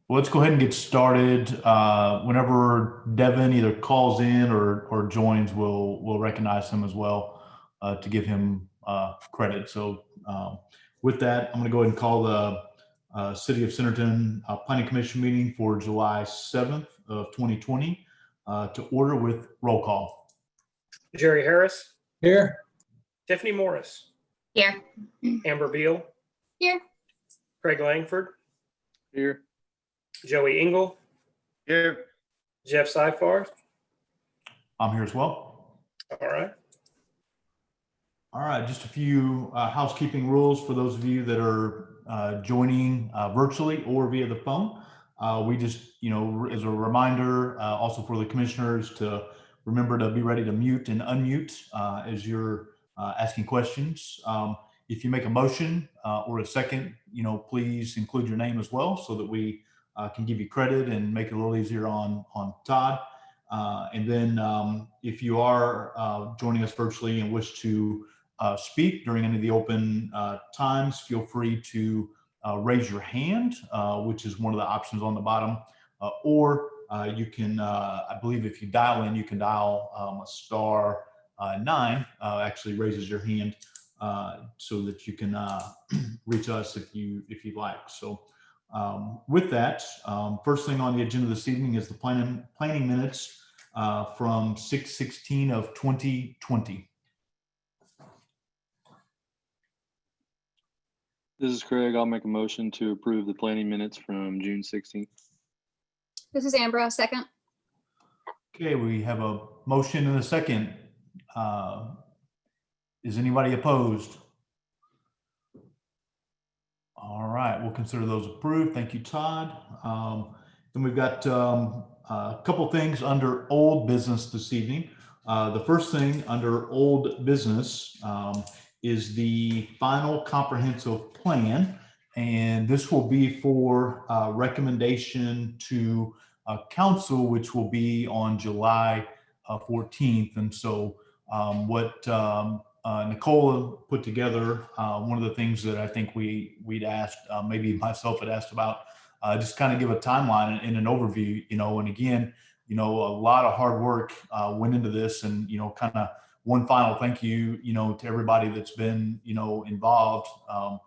Well, let's go ahead and get started. Whenever Devin either calls in or joins, we'll recognize him as well to give him credit. So with that, I'm going to go ahead and call the City of Centerton Planning Commission meeting for July 7th of 2020 to order with roll call. Jerry Harris, Here. Tiffany Morris, Here. Amber Beal, Here. Craig Langford, Here. Joey Engel, Here. Jeff Seifar. I'm here as well. All right. All right, just a few housekeeping rules for those of you that are joining virtually or via the phone. We just, as a reminder, also for the commissioners to remember to be ready to mute and unmute as you're asking questions. If you make a motion or a second, please include your name as well so that we can give you credit and make it a little easier on Todd. And then if you are joining us virtually and wish to speak during any of the open times, feel free to raise your hand, which is one of the options on the bottom, or you can, I believe if you dial in, you can dial *9, actually raises your hand so that you can reach us if you'd like. So with that, first thing on the agenda this evening is the planning minutes from 6/16 of 2020. This is Craig. I'll make a motion to approve the planning minutes from June 16th. This is Amber, second. Okay, we have a motion and a second. Is anybody opposed? All right, we'll consider those approved. Thank you, Todd. Then we've got a couple things under old business this evening. The first thing under old business is the final comprehensive plan. And this will be for recommendation to council, which will be on July 14th. And so what Nicole put together, one of the things that I think we'd asked, maybe myself had asked about, just kind of give a timeline and an overview, and again, a lot of hard work went into this, and, kind of one final thank you, to everybody that's been, involved. I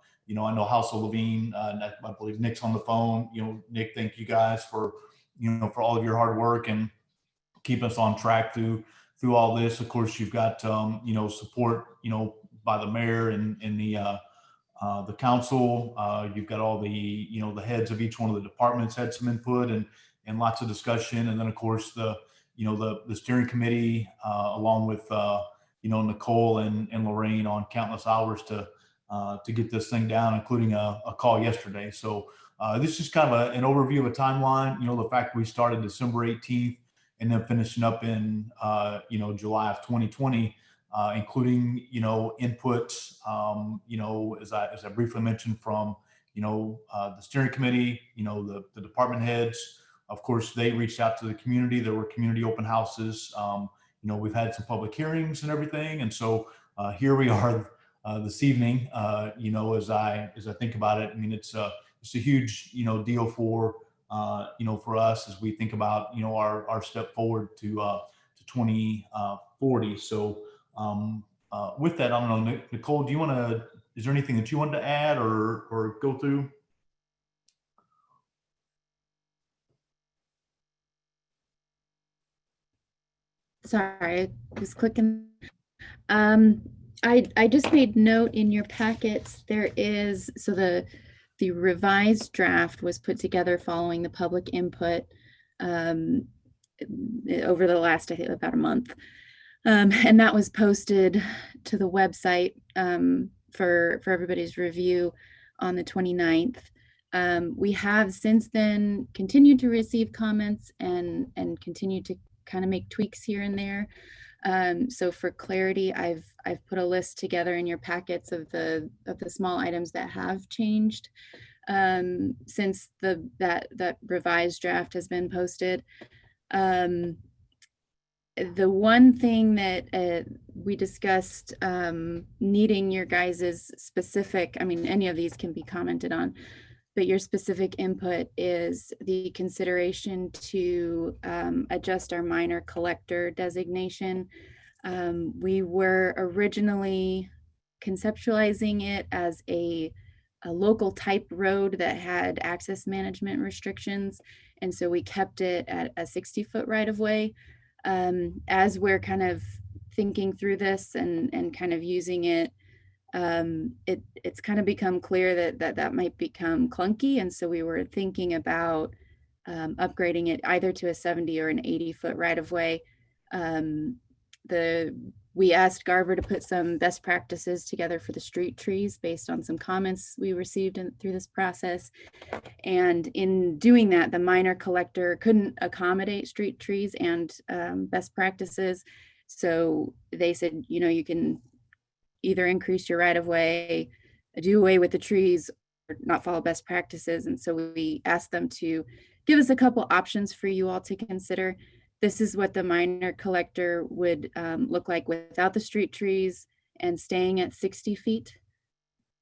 know House of Levine, I believe Nick's on the phone. Nick, thank you guys for, for all of your hard work and keep us on track through all this. Of course, you've got, support, by the mayor and the council. You've got all the, the heads of each one of the departments had some input and lots of discussion. And then of course the steering committee, along with, Nicole and Lorraine on countless hours to get this thing down, including a call yesterday. So this is kind of an overview of a timeline, the fact we started December 18th and then finishing up in, July of 2020, including, input, as I briefly mentioned from, the steering committee, the department heads. Of course, they reached out to the community. There were community open houses. We've had some public hearings and everything. And so here we are this evening, as I think about it. I mean, it's a huge, deal for, for us as we think about, our step forward to 2040. So with that, I don't know, Nicole, is there anything that you wanted to add or go through? Sorry, I was clicking. I just made note in your packets, there is, so the revised draft was put together following the public input over the last, I think, about a month. And that was posted to the website for everybody's review on the 29th. We have since then continued to receive comments and continue to kind of make tweaks here and there. So for clarity, I've put a list together in your packets of the small items that have changed since that revised draft has been posted. The one thing that we discussed needing your guys's specific, I mean, any of these can be commented on. but your specific input is the consideration to adjust our minor collector designation. We were originally conceptualizing it as a local type road that had access management restrictions. And so we kept it at a 60-foot right of way. As we're kind of thinking through this and kind of using it, it's kind of become clear that might become clunky. And so we were thinking about upgrading it either to a 70 or an 80-foot right of way. We asked Garver to put some best practices together for the street trees based on some comments we received through this process. And in doing that, the minor collector couldn't accommodate street trees and best practices. So they said, you can either increase your right of way, do away with the trees, or not follow best practices. And so we asked them to give us a couple options for you all to consider. This is what the minor collector would look like without the street trees and staying at 60 feet.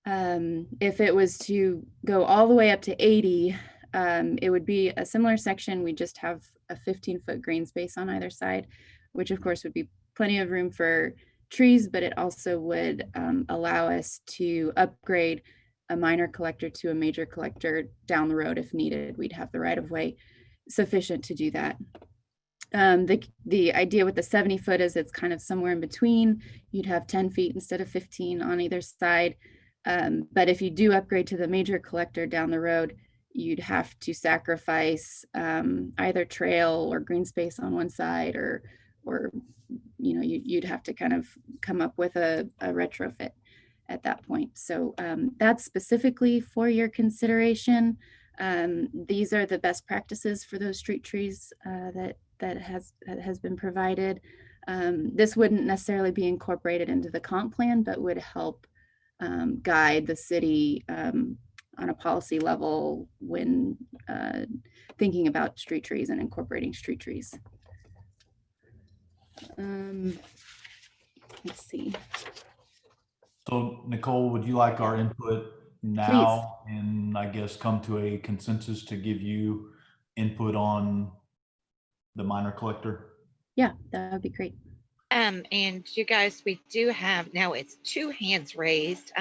If it was to go all the way up to 80, it would be a similar section. We just have a 15-foot green space on either side, which of course would be plenty of room for trees, but it also would allow us to upgrade a minor collector to a major collector down the road if needed. We'd have the right of way sufficient to do that. The idea with the 70-foot is it's kind of somewhere in between. You'd have 10 feet instead of 15 on either side. But if you do upgrade to the major collector down the road, you'd have to sacrifice either trail or green space on one side, or you'd have to kind of come up with a retrofit at that point. So that's specifically for your consideration. These are the best practices for those street trees that has been provided. This wouldn't necessarily be incorporated into the comp plan, but would help guide the city on a policy level when thinking about street trees and incorporating street trees. Let's see. So Nicole, would you like our input now and I guess come to a consensus to give you input on the minor collector? Yeah, that would be great. And you guys, we do have, now it's 2 hands raised.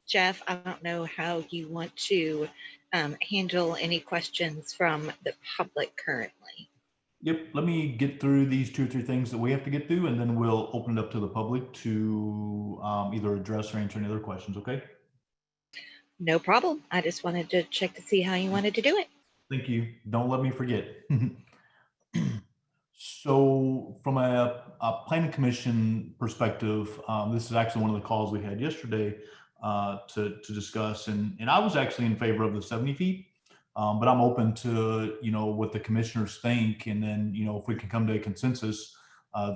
Jeff, I don't know how you want to handle any questions from the public currently. Yep, let me get through these 2 or 3 things that we have to get through, and then we'll open it up to the public to either address or answer any other questions, okay? No problem. I just wanted to check to see how you wanted to do it. Thank you. Don't let me forget. So from a planning commission perspective, this is actually one of the calls we had yesterday to discuss, and I was actually in favor of the 70 feet. But I'm open to, what the commissioners think. And then, if we can come to a consensus,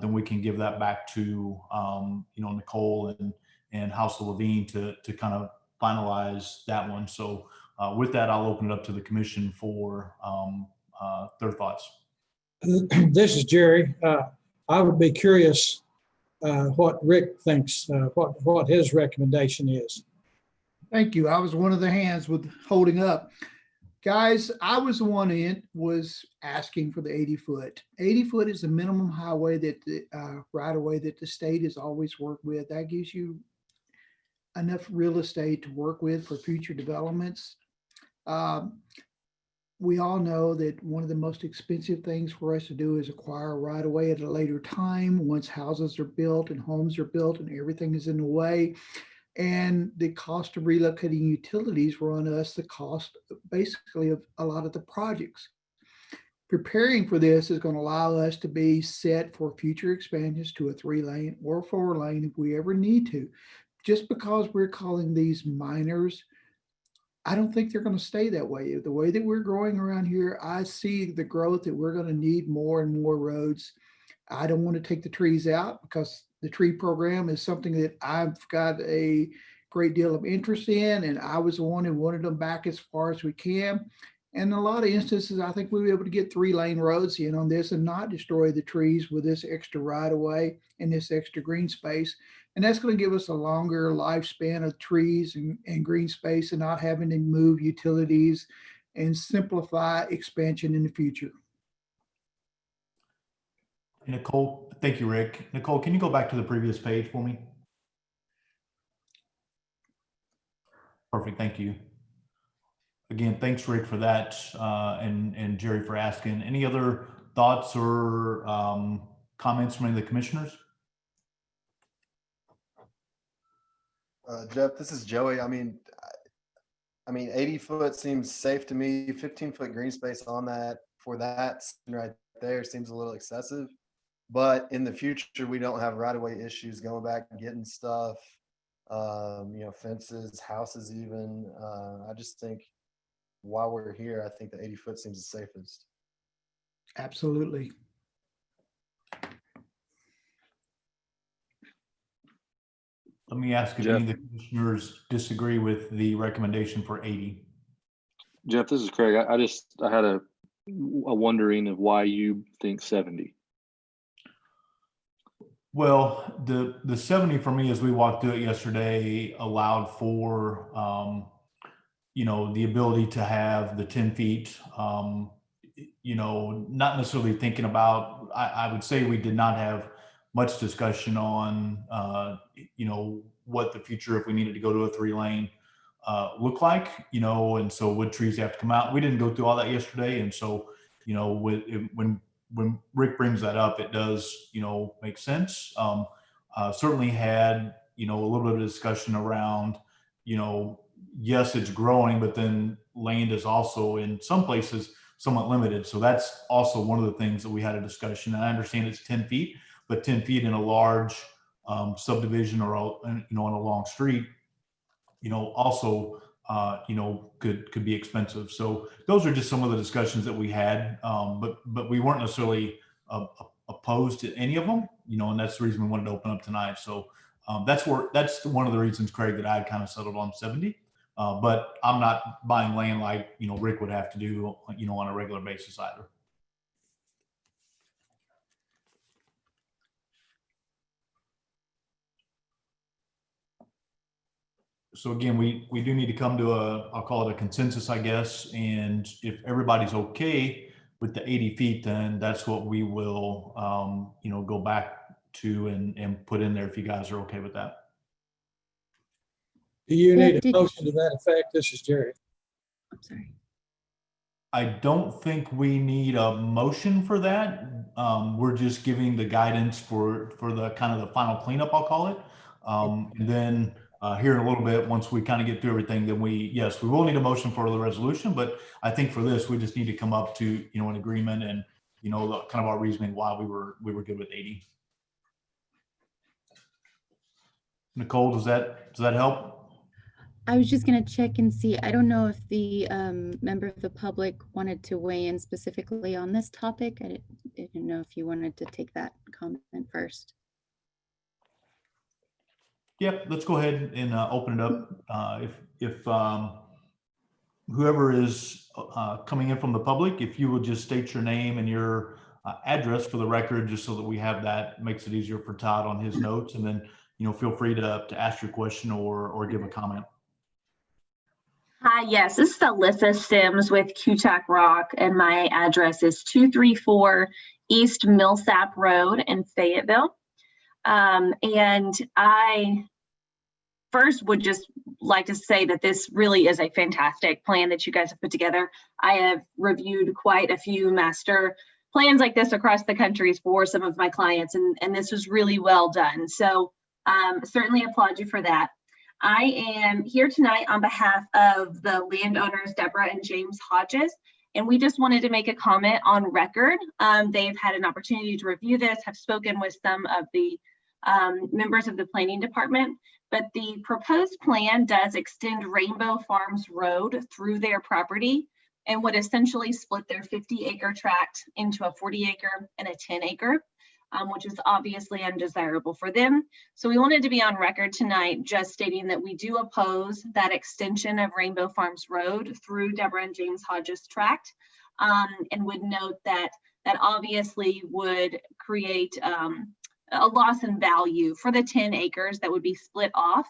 then we can give that back to, Nicole and House of Levine to kind of finalize that one. So with that, I'll open it up to the commission for their thoughts. This is Jerry. I would be curious what Rick thinks, what his recommendation is. Thank you. I was one of the hands with holding up. Guys, I was the one in was asking for the 80-foot. 80-foot is the minimum highway that the right of way that the state has always worked with. That gives you enough real estate to work with for future developments. We all know that one of the most expensive things for us to do is acquire a right of way at a later time, once houses are built and homes are built and everything is in the way. And the cost of relocating utilities were on us, the cost basically of a lot of the projects. Preparing for this is going to allow us to be set for future expansions to a 3-lane or 4-lane if we ever need to. Just because we're calling these minors, I don't think they're going to stay that way. The way that we're growing around here, I see the growth that we're going to need more and more roads. I don't want to take the trees out because the tree program is something that I've got a great deal of interest in, and I was the one who wanted them back as far as we can. And in a lot of instances, I think we'll be able to get 3-lane roads in on this and not destroy the trees with this extra right of way and this extra green space. And that's going to give us a longer lifespan of trees and green space and not having to move utilities and simplify expansion in the future. Nicole, thank you, Rick. Nicole, can you go back to the previous page for me? Perfect, thank you. Again, thanks, Rick, for that, and Jerry for asking. Any other thoughts or comments from any of the commissioners? Jeff, this is Joey. I mean, 80 foot seems safe to me. 15-foot green space on that for that right there seems a little excessive. But in the future, we don't have right-of-way issues going back and getting stuff, fences, houses even. I just think while we're here, I think the 80 foot seems the safest. Absolutely. Let me ask if Jeff. any of the commissioners disagree with the recommendation for 80. Jeff, this is Craig. I had a wondering of why you think 70. Well, the 70 for me, as we walked through it yesterday, allowed for, the ability to have the 10 feet, not necessarily thinking about, I would say we did not have much discussion on, what the future, if we needed to go to a 3-lane, look like, and so would trees have to come out? We didn't go through all that yesterday. And so, when Rick brings that up, it does, make sense. Certainly had, a little bit of discussion around, yes, it's growing, but then land is also in some places somewhat limited. So that's also one of the things that we had a discussion. And I understand it's 10 feet, but 10 feet in a large subdivision or, on a long street, also, could be expensive. So those are just some of the discussions that we had, but we weren't necessarily opposed to any of them, and that's the reason we wanted to open up tonight. So that's one of the reasons, Craig, that I kind of settled on 70. But I'm not buying land like, Rick would have to do, on a regular basis either. So again, we do need to come to I'll call it a consensus, I guess. And if everybody's okay with the 80 feet, then that's what we will, go back to and put in there if you guys are okay with that. Do you Jeff, need a did- motion to that effect? This is Jerry. I'm sorry. I don't think we need a motion for that. We're just giving the guidance for the kind of the final cleanup, I'll call it. And then here in a little bit, once we kind of get through everything, then we will need a motion for the resolution. But I think for this, we just need to come up to, an agreement and, the kind of our reasoning why we were good with 80. Nicole, does that help? I was just going to check and see. I don't know if the member of the public wanted to weigh in specifically on this topic. I didn't know if you wanted to take that comment first. Yep, let's go ahead and open it up. If whoever is coming in from the public, if you would just state your name and your address for the record, just so that we have that, makes it easier for Todd on his notes. And then, feel free to ask your question or give a comment. Hi, yes, this is Alyssa Sims with QTAC Rock, and my address is 234 East Millsap Road in Fayetteville. And I first would just like to say that this really is a fantastic plan that you guys have put together. I have reviewed quite a few master plans like this across the country for some of my clients, and this was really well done. So certainly applaud you for that. I am here tonight on behalf of the landowners, Deborah and James Hodges, and we just wanted to make a comment on record. They've had an opportunity to review this, have spoken with some of the members of the planning department, but the proposed plan does extend Rainbow Farms Road through their property and would essentially split their 50-acre tract into a 40-acre and a 10-acre. which is obviously undesirable for them. So we wanted to be on record tonight just stating that we do oppose that extension of Rainbow Farms Road through Deborah and James Hodges tract, and would note that that obviously would create a loss in value for the 10 acres that would be split off.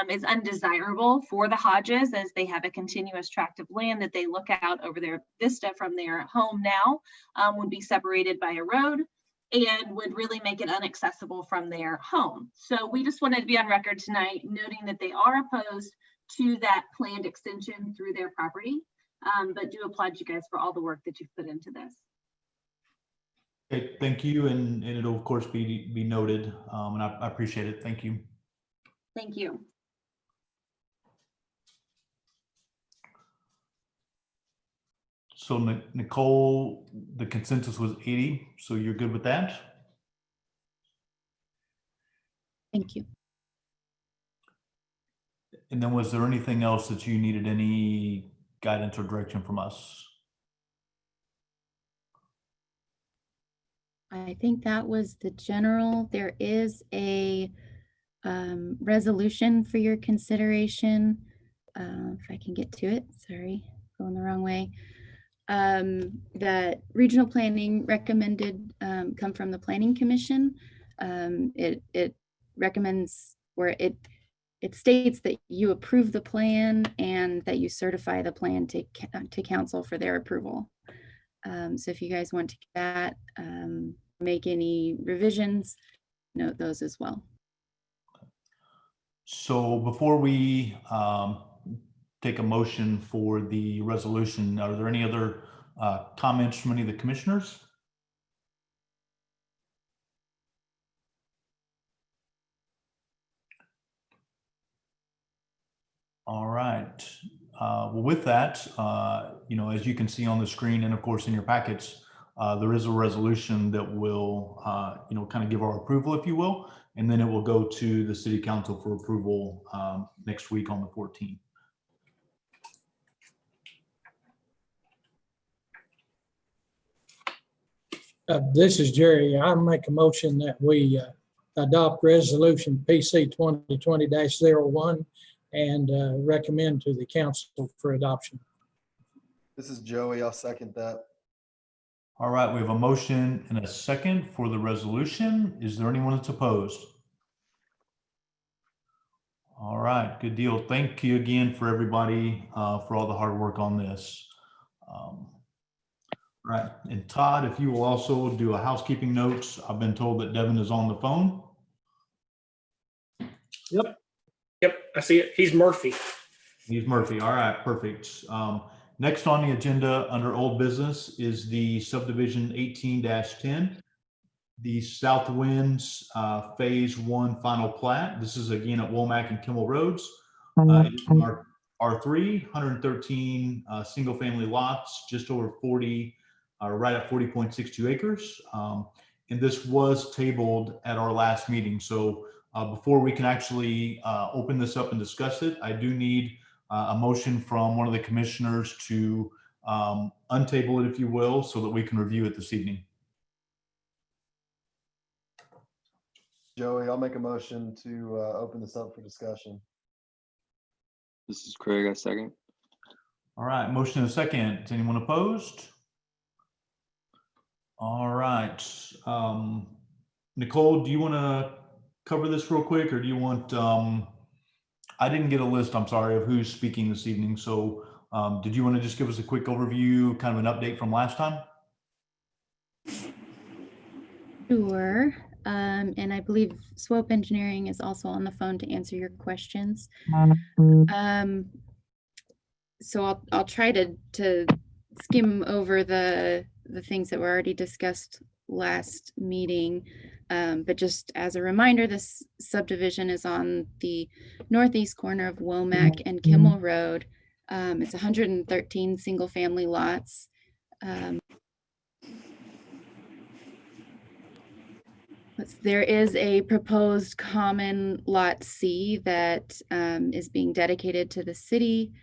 Is undesirable for the Hodges, as they have a continuous tract of land that they look out over their vista from their home now, would be separated by a road and would really make it inaccessible from their home. So we just wanted to be on record tonight noting that they are opposed to that planned extension through their property, but do applaud you guys for all the work that you've put into this. Okay, thank you, and it'll of course be noted, and I appreciate it. Thank you. Thank you. So Nicole, the consensus was 80, so you're good with that? Thank you. And then was there anything else that you needed any guidance or direction from us? I think that was the general. There is a resolution for your consideration. If I can get to it, sorry, going the wrong way. That regional planning recommended come from the Planning Commission. It recommends, or it states that you approve the plan and that you certify the plan to council for their approval. So if you guys want to get that, make any revisions, note those as well. So before we take a motion for the resolution, are there any other comments from any of the commissioners? All right. Well, with that, as you can see on the screen and of course in your packets, there is a resolution that will, kind of give our approval, if you will, and then it will go to the city council for approval next week on the 14th. This is Jerry. I make a motion that we adopt resolution PC 2020-01 and recommend to the council for adoption. This is Joey. I'll second that. All right, we have a motion and a second for the resolution. Is there anyone that's opposed? All right, good deal. Thank you again for everybody for all the hard work on this. Right, and Todd, if you will also do a housekeeping notes. I've been told that Devin is on the phone. Yep, I see it. He's Murphy. He's Murphy. All right, perfect. Next on the agenda under old business is the subdivision 18-10, the South Winds Phase 1 final plat. This is again at Womack and Kimmel Roads. It is our R3, 113 single family lots, just over 40, right at 40.62 acres. And this was tabled at our last meeting. So before we can actually open this up and discuss it, I do need a motion from one of the commissioners to untable it, if you will, so that we can review it this evening. Joey, I'll make a motion to open this up for discussion. This is Craig, I second. All right, motion and a second. Is anyone opposed? All right. Nicole, do you want to cover this real quick, or do you want, I didn't get a list, I'm sorry, of who's speaking this evening. So did you want to just give us a quick overview, kind of an update from last time? Sure. And I believe Swope Engineering is also on the phone to answer your questions. So I'll try to skim over the things that were already discussed last meeting. But just as a reminder, this subdivision is on the northeast corner of Womack and Kimmel Road. It's 113 single family lots. There is a proposed common lot C that is being dedicated to the city.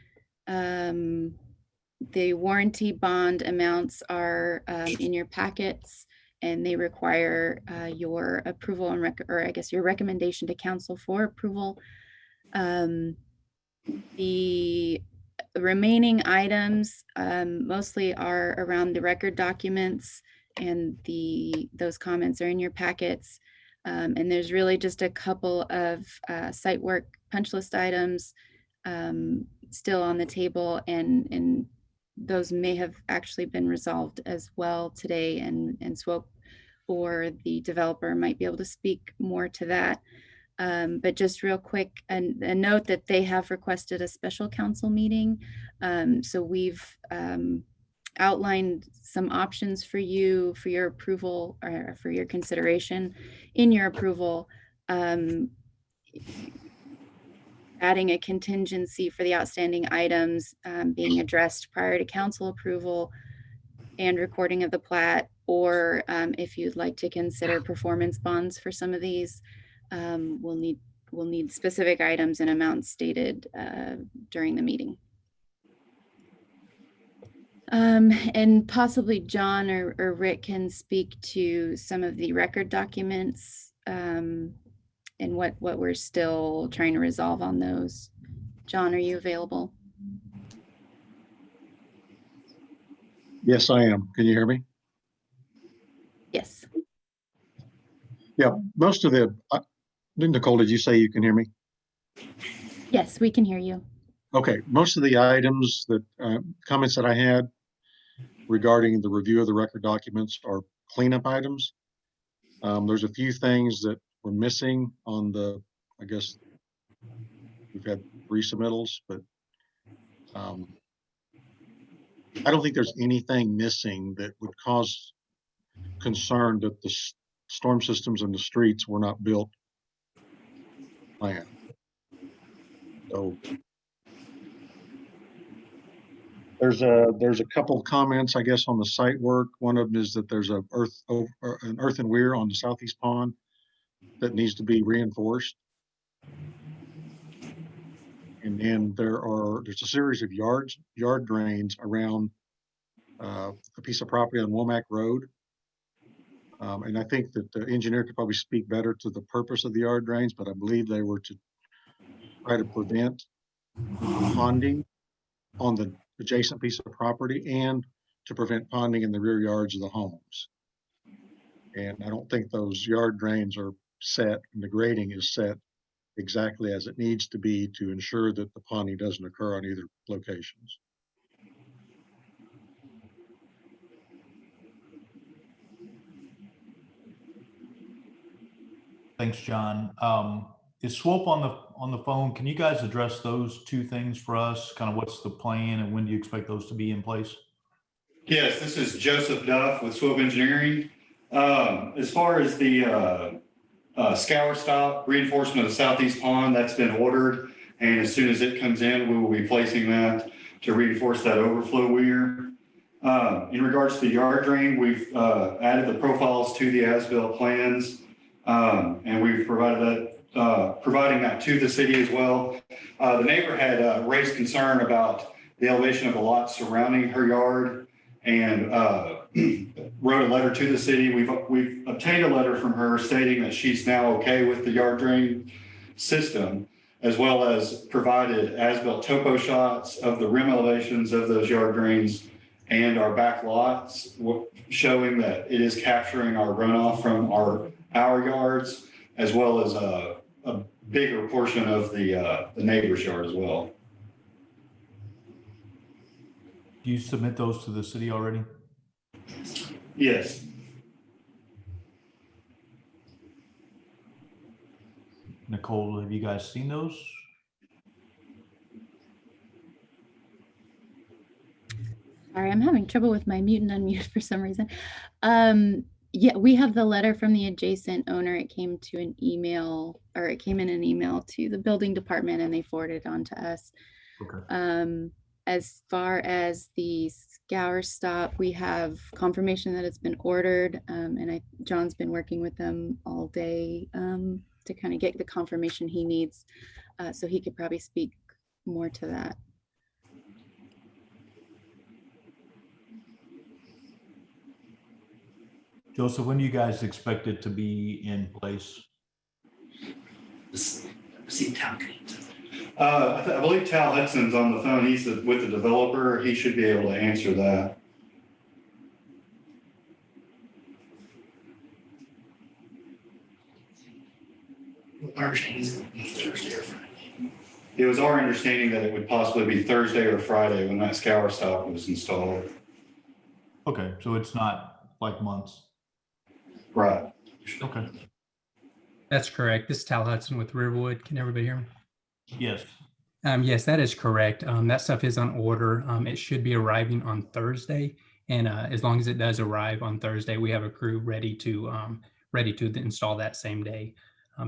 The warranty bond amounts are in your packets, and they require your approval and or I guess your recommendation to council for approval. The remaining items mostly are around the record documents, and those comments are in your packets. And there's really just a couple of site work punch list items still on the table, and those may have actually been resolved as well today, and Swope or the developer might be able to speak more to that. But just real quick, a note that they have requested a special council meeting. So we've outlined some options for you for your approval or for your consideration in your approval. Adding a contingency for the outstanding items being addressed prior to council approval and recording of the plat, or if you'd like to consider performance bonds for some of these, we'll need specific items and amounts stated during the meeting. And possibly John or Rick can speak to some of the record documents and what we're still trying to resolve on those. John, are you available? Yes, I am. Can you hear me? Yes. Yeah, most of the, Nicole, did you say you can hear me? Yes, we can hear you. Okay, most of the items that, comments that I had regarding the review of the record documents are cleanup items. There's a few things that were missing on the, I guess, we've had resubmittals, but I don't think there's anything missing that would cause concern that the storm systems in the streets were not built planned. So there's a couple of comments, I guess, on the site work. One of them is that there's an earthen weir on the southeast pond that needs to be reinforced. And then there's a series of yard drains around a piece of property on Womack Road. And I think that the engineer could probably speak better to the purpose of the yard drains, but I believe they were to try to prevent ponding on the adjacent piece of property and to prevent ponding in the rear yards of the homes. And I don't think those yard drains are set and the grading is set exactly as it needs to be to ensure that the ponding doesn't occur on either locations. Thanks, John. Is Swope on the phone? Can you guys address those two things for us? Kind of what's the plan and when do you expect those to be in place? Yes, this is Joseph Duff with Swope Engineering. As far as the scour stop reinforcement of the southeast pond, that's been ordered. And as soon as it comes in, we will be placing that to reinforce that overflow weir. In regards to the yard drain, we've added the profiles to the as-built plans. And we've provided that, providing that to the city as well. The neighbor had raised concern about the elevation of the lot surrounding her yard and wrote a letter to the city. We've obtained a letter from her stating that she's now okay with the yard drain system, as well as provided as-built topo shots of the rim elevations of those yard drains and our back lots, showing that it is capturing our runoff from our yards, as well as a bigger portion of the neighbor's yard as well. Do you submit those to the city already? Yes. Nicole, have you guys seen those? Sorry, I'm having trouble with my mute and unmute for some reason. Yeah, we have the letter from the adjacent owner. It came to an email, or it came in an email to the building department and they forwarded it on to us. Okay. As far as the scour stop, we have confirmation that it's been ordered, and John's been working with them all day to kind of get the confirmation he needs. So he could probably speak more to that. Joseph, when do you guys expect it to be in place? I believe Tal Hudson's on the phone. He's with the developer. He should be able to answer that. It was our understanding that it would possibly be Thursday or Friday when that scour stop was installed. Okay, so it's not like months. Right. Okay. That's correct. This is Tal Hudson with Riverwood. Can everybody hear me? Yes. Yes, that is correct. That stuff is on order. It should be arriving on Thursday. And as long as it does arrive on Thursday, we have a crew ready to install that same day.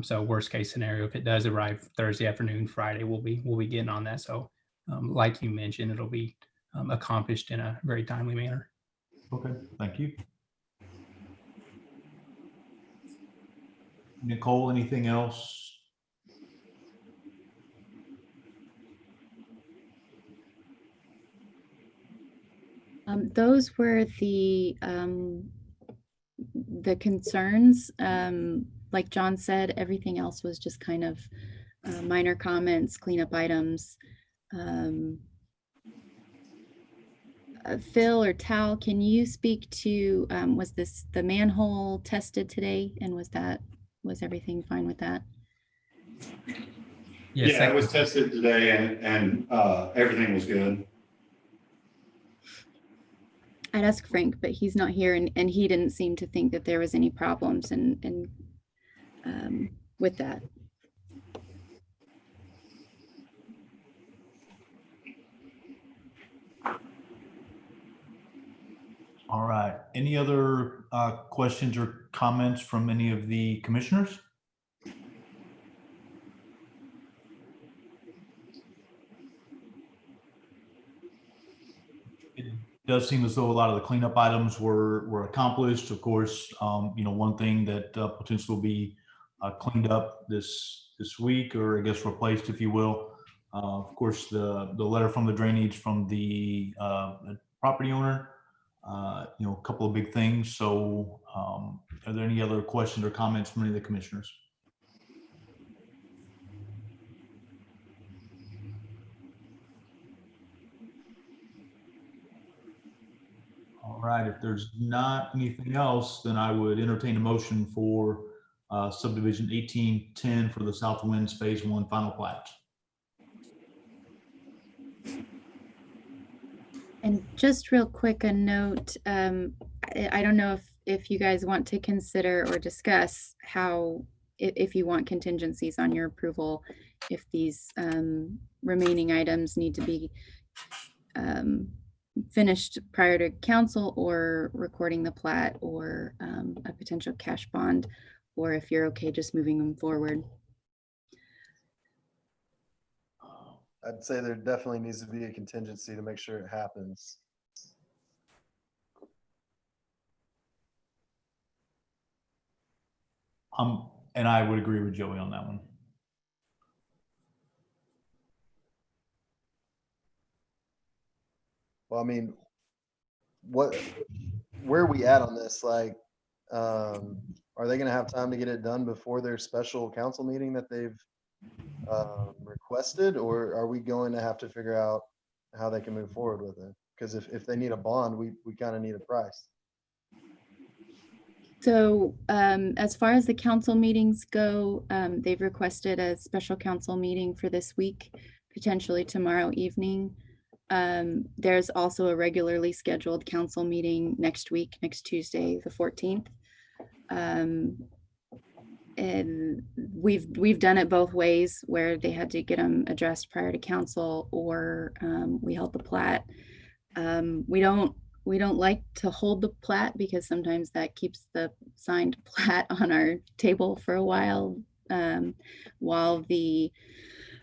So worst case scenario, if it does arrive Thursday afternoon, Friday, we'll be getting on that. So like you mentioned, it'll be accomplished in a very timely manner. Okay, thank you. Nicole, anything else? Those were the concerns. Like John said, everything else was just kind of minor comments, cleanup items. Phil or Tal, can you speak to, was the manhole tested today? And was everything fine with that? Yes, Yeah, it was tested today and everything was good. I'd ask Frank, but he's not here, and he didn't seem to think that there was any problems and with that. All right. Any other questions or comments from any of the commissioners? It does seem as though a lot of the cleanup items were accomplished. Of course, one thing that potentially will be cleaned up this week, or I guess replaced, if you will. Of course, the letter from the drainage from the property owner. A couple of big things. So are there any other questions or comments from any of the commissioners? All right, if there's not anything else, then I would entertain a motion for subdivision 1810 for the South Winds Phase 1 final plat. And just real quick, a note, I don't know if you guys want to consider or discuss how, if you want contingencies on your approval, if these remaining items need to be finished prior to council, or recording the plat, or a potential cash bond, or if you're okay just moving them forward. I'd say there definitely needs to be a contingency to make sure it happens. And I would agree with Joey on that one. Well, I mean, where are we at on this? Like, are they gonna have time to get it done before their special council meeting that they've requested, or are we going to have to figure out how they can move forward with it? Because if they need a bond, we kind of need a price. So as far as the council meetings go, they've requested a special council meeting for this week, potentially tomorrow evening. There's also a regularly scheduled council meeting next week, next Tuesday, the 14th. And we've done it both ways, where they had to get them addressed prior to council, or we held the plat. We don't like to hold the plat, because sometimes that keeps the signed plat on our table for a while the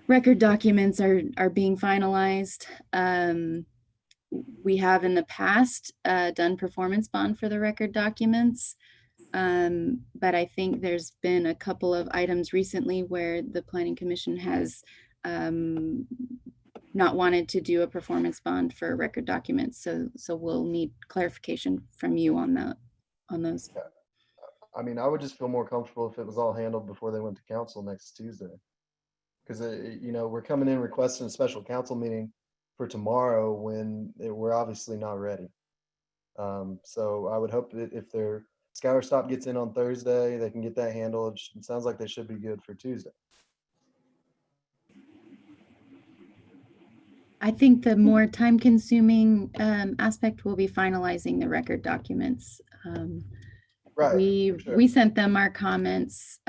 record documents are being finalized. We have in the past done performance bond for the record documents. But I think there's been a couple of items recently where the Planning Commission has not wanted to do a performance bond for record documents. So we'll need clarification from you on those. I mean, I would just feel more comfortable if it was all handled before they went to council next Tuesday. Because, you know, we're coming in requesting a special council meeting for tomorrow when we're obviously not ready. So I would hope that if their scour stop gets in on Thursday, they can get that handled. It sounds like they should be good for Tuesday. I think the more time consuming aspect will be finalizing the record documents. Right, We for sure. we sent them our comments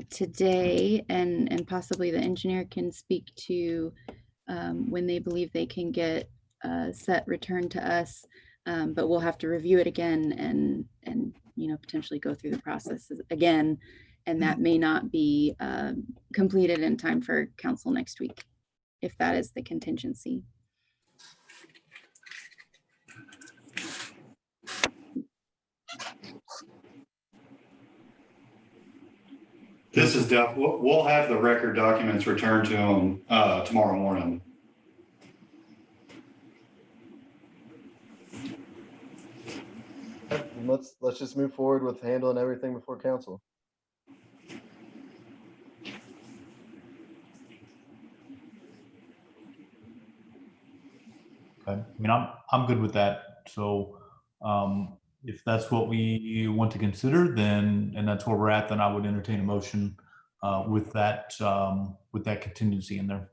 today, and possibly the engineer can speak to when they believe they can get a set returned to us. But we'll have to review it again and you know, potentially go through the process again, and that may not be completed in time for council next week, if that is the contingency. This is Duff. We'll have the record documents returned to them tomorrow morning. Let's just move forward with handling everything before council. Okay, I mean, I'm good with that. So if that's what we want to consider, then, and that's where we're at, then I would entertain a motion with that contingency in there.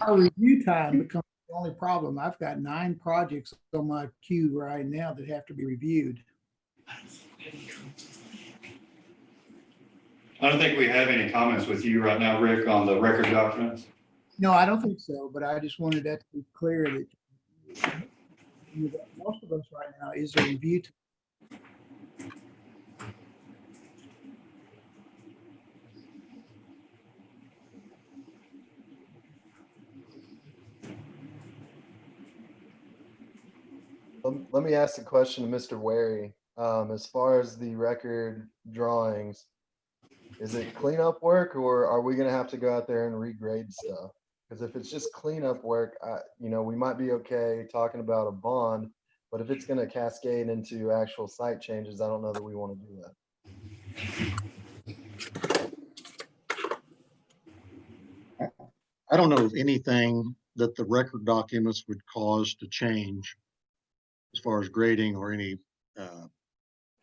Our review time becomes the only problem. I've got 9 projects on my queue right now that have to be reviewed. I don't think we have any comments with you right now, Rick, on the record documents. No, I don't think so, but I just wanted that to be clear that most of us right now is a review time. Let me ask a question to Mr. Wary. As far as the record drawings, is it cleanup work or are we gonna have to go out there and regrade stuff? Because if it's just cleanup work, you know, we might be okay talking about a bond, but if it's gonna cascade into actual site changes, I don't know that we want to do that. I don't know of anything that the record documents would cause to change as far as grading or any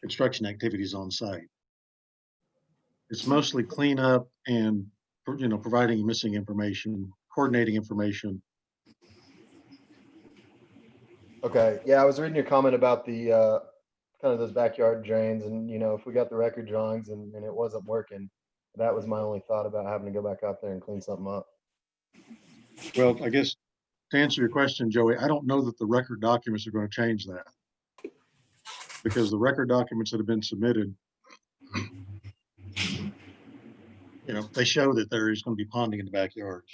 construction activities on site. It's mostly cleanup and, you know, providing missing information, coordinating information. Okay, yeah, I was reading your comment about the kind of those backyard drains, and you know, if we got the record drawings and it wasn't working, that was my only thought about having to go back out there and clean something up. Well, I guess to answer your question, Joey, I don't know that the record documents are going to change that. Because the record documents that have been submitted, you know, they show that there is going to be ponding in the backyards.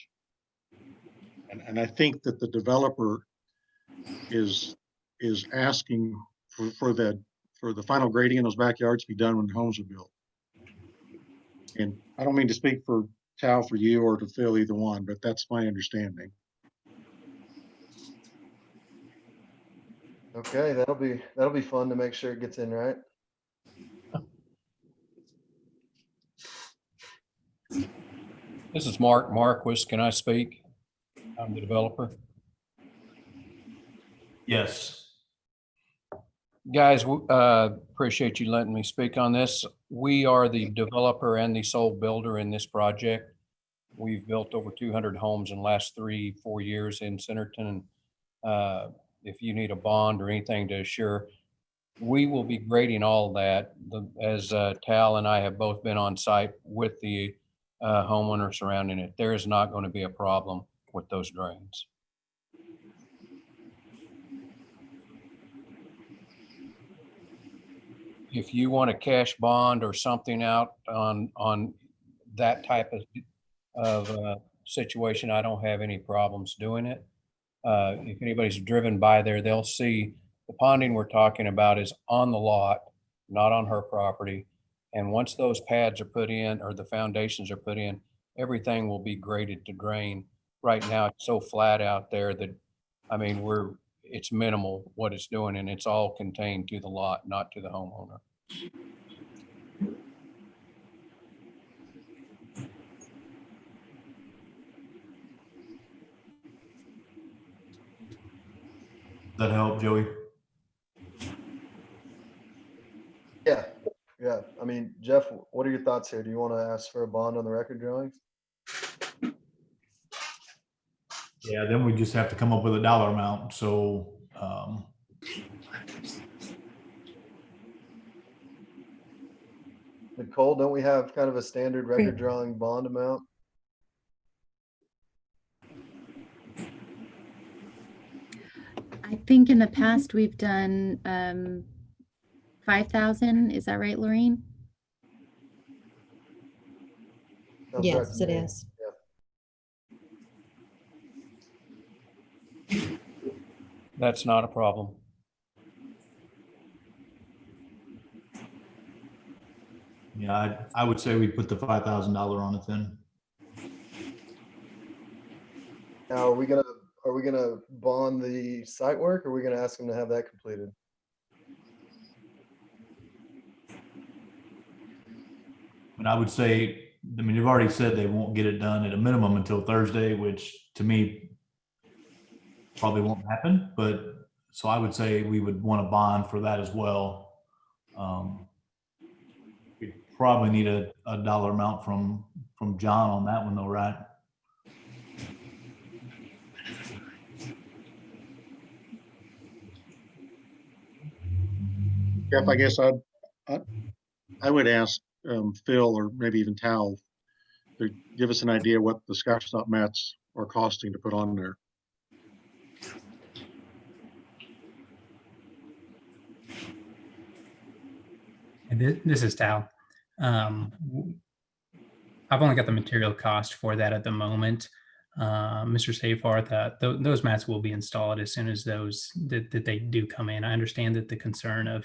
And I think that the developer is asking for the final grading in those backyards to be done when the homes are built. And I don't mean to speak for Tal, for you, or to Phil, either one, but that's my understanding. Okay, that'll be fun to make sure it gets in right. This is Mark Marquis. Can I speak? I'm the developer. Yes. Guys, appreciate you letting me speak on this. We are the developer and the sole builder in this project. We've built over 200 homes in the last 3-4 years in Centerton. If you need a bond or anything to assure, we will be grading all that. As Tal and I have both been on site with the homeowner surrounding it, there is not going to be a problem with those drains. If you want a cash bond or something out on that type of situation, I don't have any problems doing it. If anybody's driven by there, they'll see the ponding we're talking about is on the lot, not on her property. And once those pads are put in or the foundations are put in, everything will be graded to drain. Right now, it's so flat out there that, I mean, it's minimal what it's doing, and it's all contained to the lot, not to the homeowner. that help, Joey? Yeah, yeah. I mean, Jeff, what are your thoughts here? Do you want to ask for a bond on the record drawings? Yeah, then we just have to come up with a dollar amount. So, Nicole, don't we have kind of a standard record drawing bond amount? I think in the past we've done 5,000. Is that right, Lorraine? Sounds right Yes, to it me. is. Yeah. That's not a problem. yeah, I would say we put the $5,000 on it then. Now, are we gonna bond the site work, or are we gonna ask them to have that completed? And I would say, I mean, you've already said they won't get it done at a minimum until Thursday, which to me probably won't happen. But so I would say we would want a bond for that as well. We probably need a dollar amount from John on that one though, right? Jeff, I guess I would ask Phil or maybe even Tal to give us an idea what the Scotch Stop mats are costing to put on there. And this is Tal. I've only got the material cost for that at the moment. Mr. Safeheart, those mats will be installed as soon as that they do come in. I understand that the concern of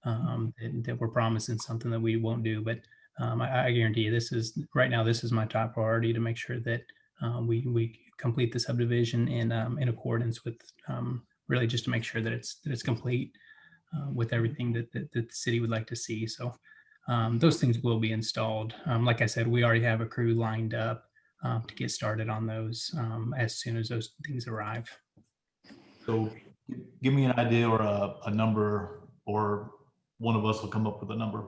that we're promising something that we won't do, but I guarantee you this is my top priority to make sure that we complete the subdivision in accordance with really just to make sure that it's complete with everything that the city would like to see. So those things will be installed. Like I said, we already have a crew lined up to get started on those as soon as those things arrive. So give me an idea or a number, or one of us will come up with a number.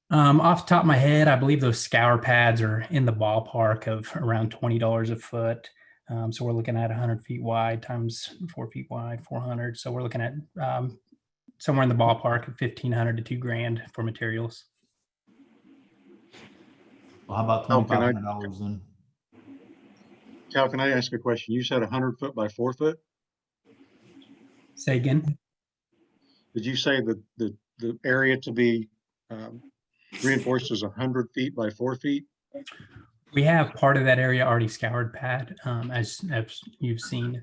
Off the top of my head, I believe those scour pads are in the ballpark of around $20 a foot. So we're looking at 100 feet wide times 4 feet wide, 400. So we're looking at somewhere in the ballpark of $1,500 to $2,000 for materials. Well, how about $2,500 then? Cal, can I ask a question? You said 100 foot by 4 foot? Say again? Did you say that the area to be reinforced is 100 feet by 4 feet? We have part of that area already scoured, Pat, as you've seen.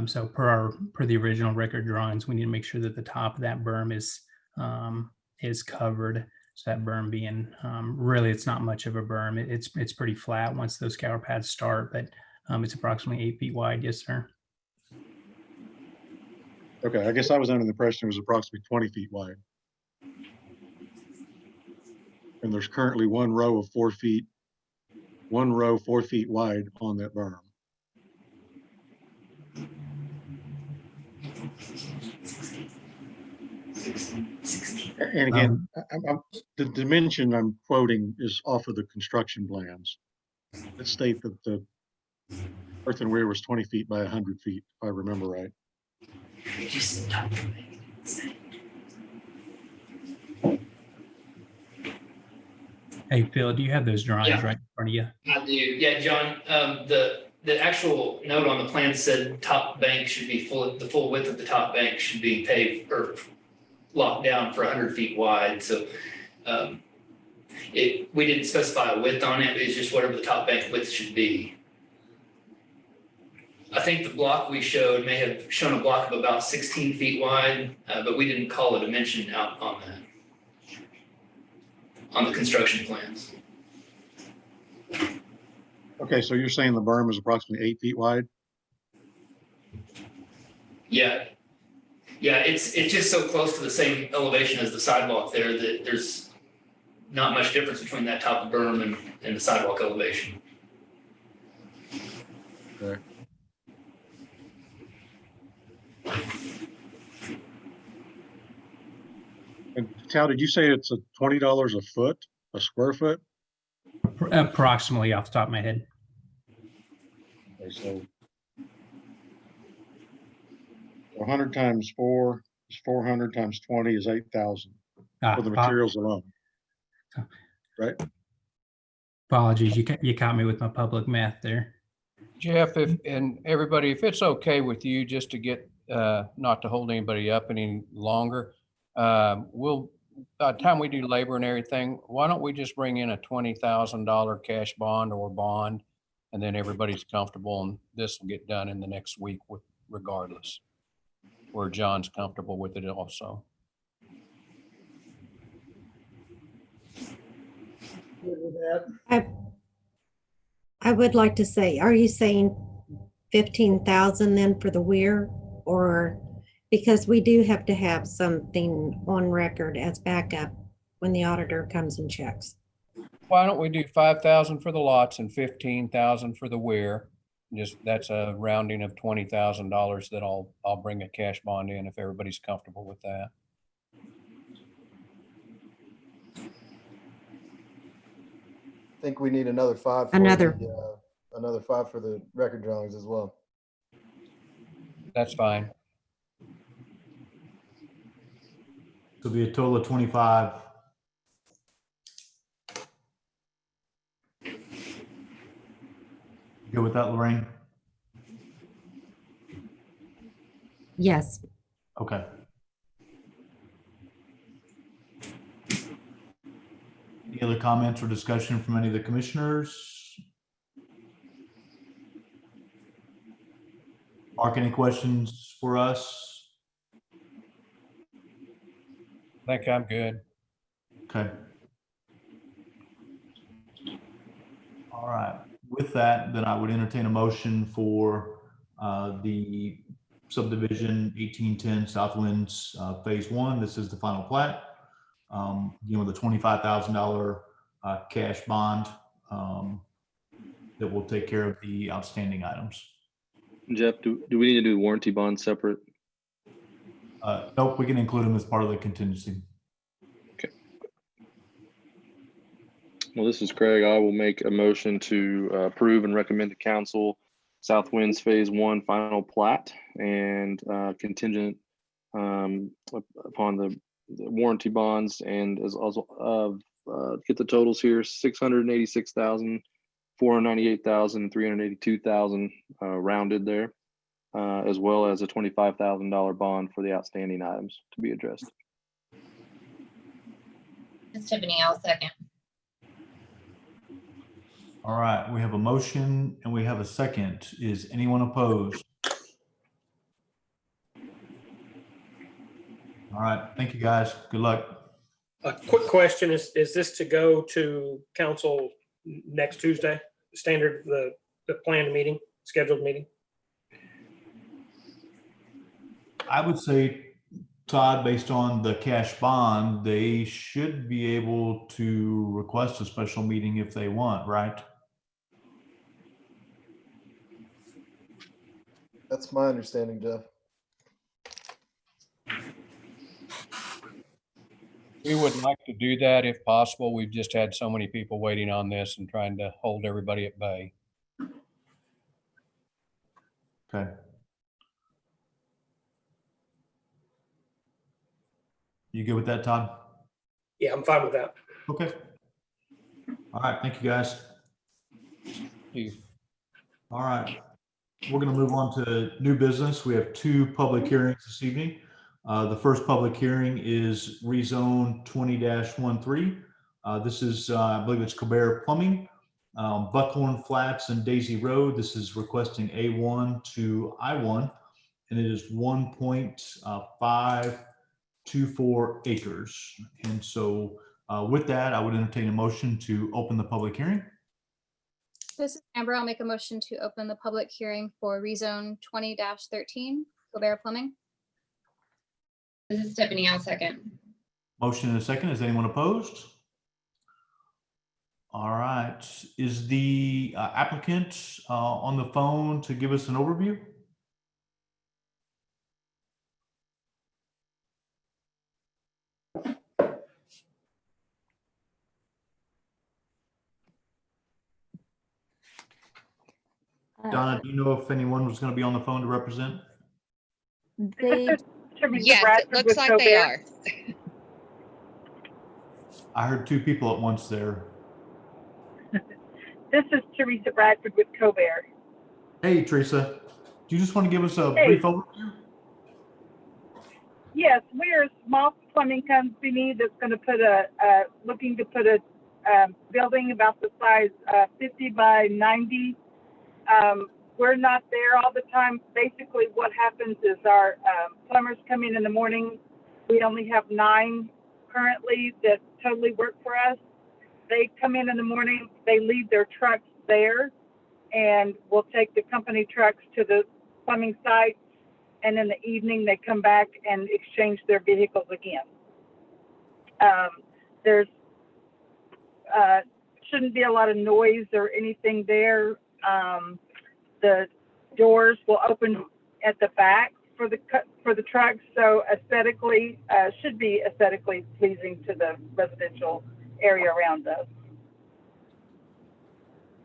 So per the original record drawings, we need to make sure that the top of that berm is covered. So that berm being really, it's not much of a berm. It's pretty flat once those scour pads start, but it's approximately 8 feet wide. Yes, sir. Okay, I guess I was under the impression it was approximately 20 feet wide. And there's currently one row 4 feet wide on that berm. And again, the dimension I'm quoting is off of the construction plans that state that the earthen weir was 20 feet by 100 feet, if I remember right. Hey, Phil, do you have those drawings Yeah. right in front of you? I do. Yeah, John, the actual note on the plan said top bank should be the full width of the top bank should be paved or locked down for 100 feet wide. So we didn't specify a width on it. It's just whatever the top bank width should be. I think the block we showed may have shown a block of about 16 feet wide, but we didn't call a dimension out on that, on the construction plans. Okay, so you're saying the berm is approximately 8 feet wide? Yeah. Yeah, it's just so close to the same elevation as the sidewalk there that there's not much difference between that top of berm and the sidewalk elevation. Okay. And Tal, did you say it's a $20 a foot, a square foot? Approximately off the top of my head. Okay, so 100 times 4 is 400 times 20 is 8,000 for the materials alone. Right? Apologies, you caught me with my public math there. Jeff, and everybody, if it's okay with you, just to get, not to hold anybody up any longer, we'll, by the time we do labor and everything, why don't we just bring in a $20,000 cash bond or bond? And then everybody's comfortable and this will get done in the next week with regardless. Where John's comfortable with it also. Good with that. I would like to say, are you saying 15,000 then for the weir? Or because we do have to have something on record as backup when the auditor comes and checks. Why don't we do 5,000 for the lots and 15,000 for the weir? Just, that's a rounding of $20,000 that I'll bring a cash bond in if everybody's comfortable with that. I think we need another 5 for Another. another 5 for the record drawings as well. That's fine. It'll be a total of 25. Good with that, Lorraine? Yes. Okay. Any other comments or discussion from any of the commissioners? Mark, any questions for us? I think I'm good. Okay. All right. With that, then I would entertain a motion for the subdivision 1810 Southwinds Phase 1. This is the final plat. With a $25,000 cash bond that will take care of the outstanding items. Jeff, do we need to do warranty bonds separate? Nope, we can include them as part of the contingency. Okay. Well, this is Craig. I will make a motion to approve and recommend to council Southwinds Phase 1 final plat and contingent upon the warranty bonds, and as also get the totals here: 686,000, 498,000, 382,000 rounded there, as well as a $25,000 bond for the outstanding items to be addressed. It's Tiffany, I'll second. All right, we have a motion and we have a second. Is anyone opposed? All right, thank you guys. Good luck. A quick question, is this to go to council next Tuesday? Standard, the planned meeting, scheduled meeting? I would say, Todd, based on the cash bond, they should be able to request a special meeting if they want, right? That's my understanding, Jeff. We would like to do that if possible. We've just had so many people waiting on this and trying to hold everybody at bay. Okay. You good with that, Todd? Yeah, I'm fine with that. Okay. All right, thank you guys. You. All right, we're going to move on to new business. We have 2 public hearings this evening. The first public hearing is rezone 20-13. This is, I believe it's Colbert Plumbing, Buckhorn Flats and Daisy Road. This is requesting A1 to I1, and it is 1.524 acres. And so with that, I would entertain a motion to open the public hearing. This is Amber. I'll make a motion to open the public hearing for rezone 20-13, Colbert Plumbing. This is Tiffany, I'll second. Motion and a second. Is anyone opposed? All right. Is the applicant on the phone to give us an overview? Donna, do you know if anyone was going to be on the phone to represent? They, Yes, it looks like they are. I heard two people at once there. This is Teresa Bradford with CoBear. Hey, Teresa, do you just want to give us a Hey. brief overview? Yes, we're a small plumbing company that's going to put looking to put a building about the size 50 by 90. We're not there all the time. Basically, what happens is our plumbers come in the morning. We only have 9 currently that totally work for us. They come in the morning, they leave their trucks there, and we'll take the company trucks to the plumbing site, and in the evening they come back and exchange their vehicles again. There's shouldn't be a lot of noise or anything there. The doors will open at the back for the trucks, so aesthetically should be aesthetically pleasing to the residential area around us.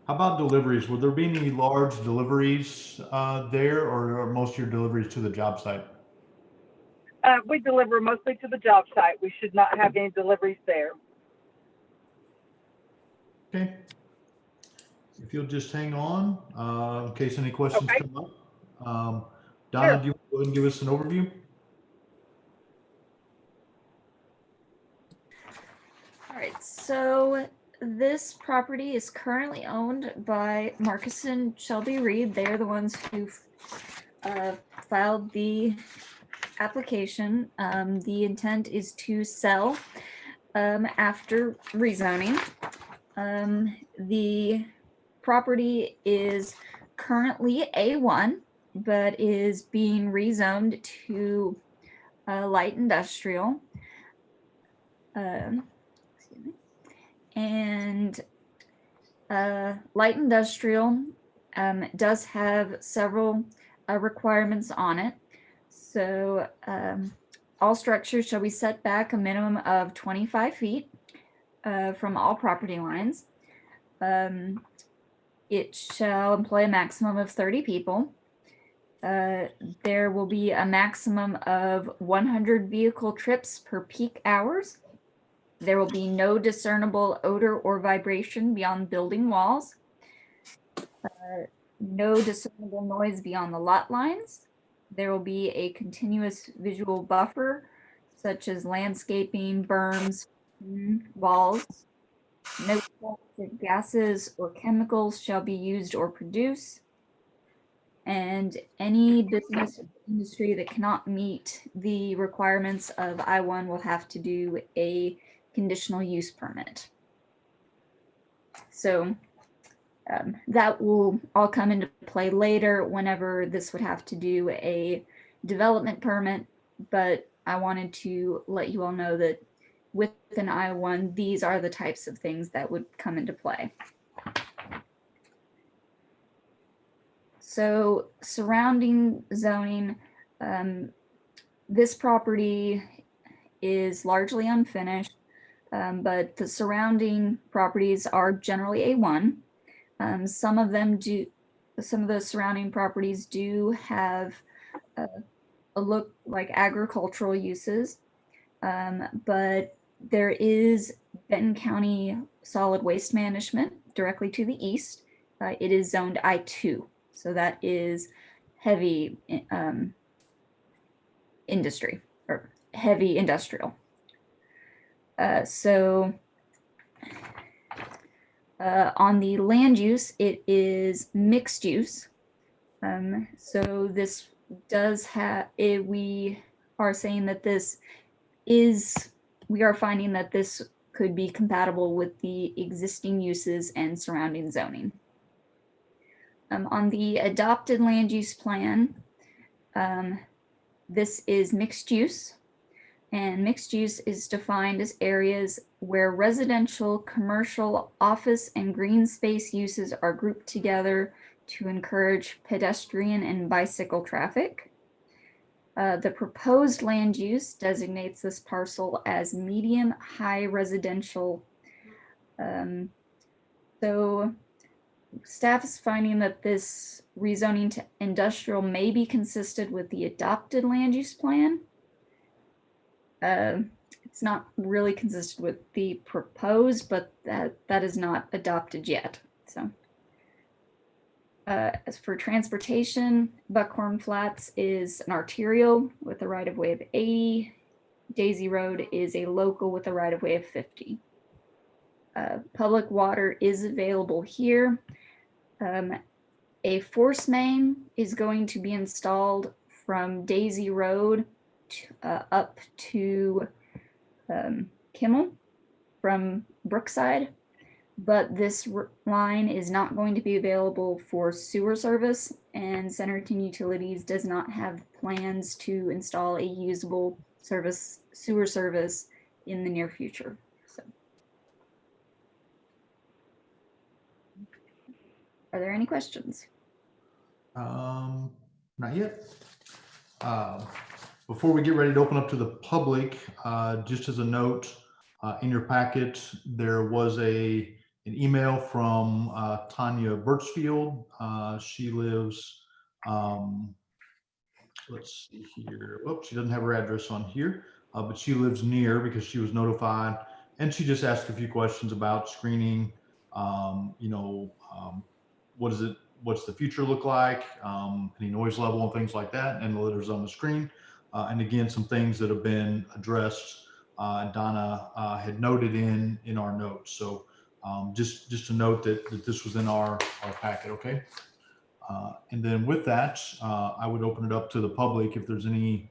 How about deliveries? Will there be any large deliveries there, or are most of your deliveries to the job site? We deliver mostly to the job site. We should not have any deliveries there. Okay. If you'll just hang on in case any questions come up. Donna, Sure. do you want to go ahead and give us an overview? All right, so this property is currently owned by Marcus and Shelby Reed. They're the ones who filed the application. The intent is to sell after rezoning. The property is currently A1, but is being rezoned to light industrial. Excuse me. And light industrial does have several requirements on it. So all structures shall be set back a minimum of 25 feet from all property lines. It shall employ a maximum of 30 people. There will be a maximum of 100 vehicle trips per peak hours. There will be no discernible odor or vibration beyond building walls. No discernible noise beyond the lot lines. There will be a continuous visual buffer, such as landscaping, berms, walls. No toxic gases or chemicals shall be used or produced. And any business or industry that cannot meet the requirements of I-1 will have to do a conditional use permit. So that will all come into play later whenever this would have to do a development permit, but I wanted to let you all know that with an I-1, these are the types of things that would come into play. So surrounding zoning, this property is largely unfinished, but the surrounding properties are generally A1. Some of the surrounding properties do have a look like agricultural uses, but there is Benton County Solid Waste Management directly to the east. It is zoned I2. So that is heavy industry or heavy industrial. On the land use, it is mixed use. So this does have, we are saying that we are finding that this could be compatible with the existing uses and surrounding zoning. On the adopted land use plan, this is mixed use, and mixed use is defined as areas where residential, commercial, office, and green space uses are grouped together to encourage pedestrian and bicycle traffic. The proposed land use designates this parcel as medium high residential. So Staff is finding that this rezoning to industrial may be consistent with the adopted land use plan. It's not really consistent with the proposed, but that is not adopted yet. So, as for transportation, Buckhorn Flats is an arterial with a right of way of 80. Daisy Road is a local with a right of way of 50. Public water is available here. A force main is going to be installed from Daisy Road up to Kimmel from Brookside, but this line is not going to be available for sewer service, and Centerton Utilities does not have plans to install a usable sewer service in the near future. So, are there any questions? Not yet. Before we get ready to open up to the public, just as a note, in your packet, there was an email from Tanya Birchfield. She lives, let's see here. Oops, she doesn't have her address on here, but she lives near because she was notified, and she just asked a few questions about screening. What's the future look like? Any noise level and things like that, and the letters on the screen. And again, some things that have been addressed. Donna had noted in our notes. So just to note that this was in our packet, okay? And then with that, I would open it up to the public if there's any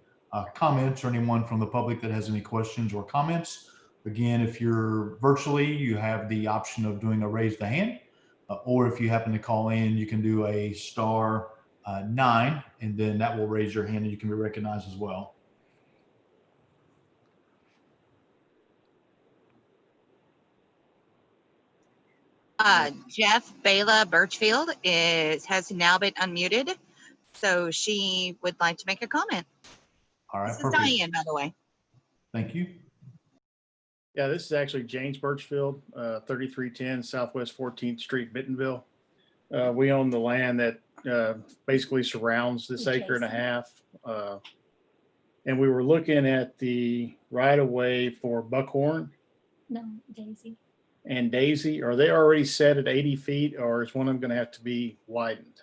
comments or anyone from the public that has any questions or comments. Again, if you're virtually, you have the option of doing a raise the hand, or if you happen to call in, you can do a star 9, and then that will raise your hand and you can be recognized as well. Jeff Bela Birchfield has now been unmuted, so she would like to make a comment. All right, This is perfect. Diane, by the way. Thank you. Yeah, this is actually James Birchfield, 3310 Southwest 14th Street, Bentonville. We own the land that basically surrounds this acre and a half. And we were looking at the right of way for Buckhorn No, Daisy. and Daisy. Are they already set at 80 feet, or is one of them going to have to be widened?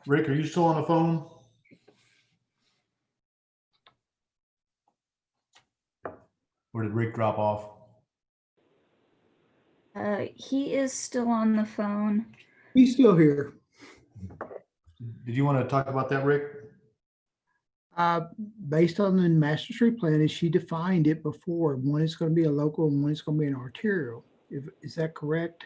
Rick, are you still on the phone? Or did Rick drop off? He is still on the phone. He's still here. Did you want to talk about that, Rick? Based on the master street plan, as she defined it before, one is going to be a local and one is going to be an arterial. Is that correct?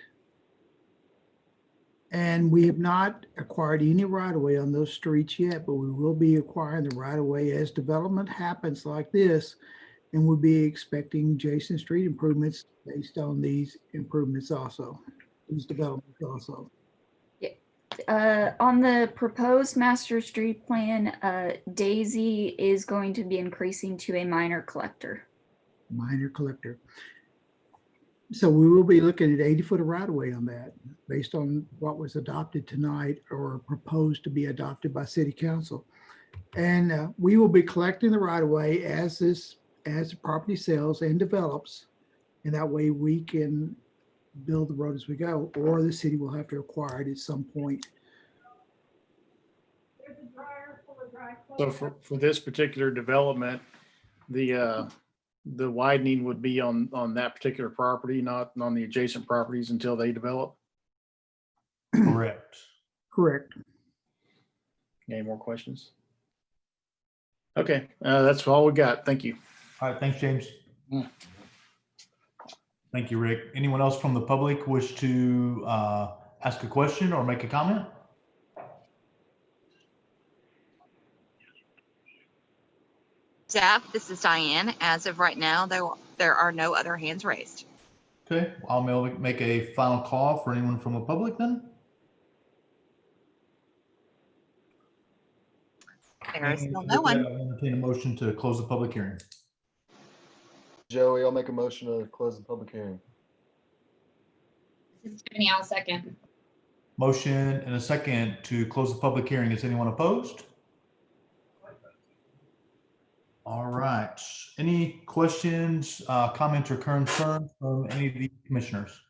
And we have not acquired any right of way on those streets yet, but we will be acquiring the right of way as development happens like this. And we'll be expecting Jason Street improvements based on these improvements also, these developments also. On the proposed master street plan, Daisy is going to be increasing to a minor collector. Minor collector. So we will be looking at 80 foot of right of way on that based on what was adopted tonight or proposed to be adopted by city council. And we will be collecting the right of way as the property sells and develops. And that way we can build the road as we go, or the city will have to acquire it at some point. So for this particular development, the widening would be on that particular property, not on the adjacent properties until they develop? Correct. Correct. Any more questions? Okay, that's all we got. Thank you. All right, thanks, James. Thank you, Rick. Anyone else from the public wish to ask a question or make a comment? Staff, this is Diane. As of right now, there are no other hands raised. Okay, I'll make a final call for anyone from the public then. There is And still with no one. that, I'll entertain a motion to close the public hearing. Joey, I'll make a motion to close the public hearing. This is Tiffany, I'll second. Motion and a second to close the public hearing. Is anyone opposed? All right. Any questions, comments, or concerns from any of the commissioners?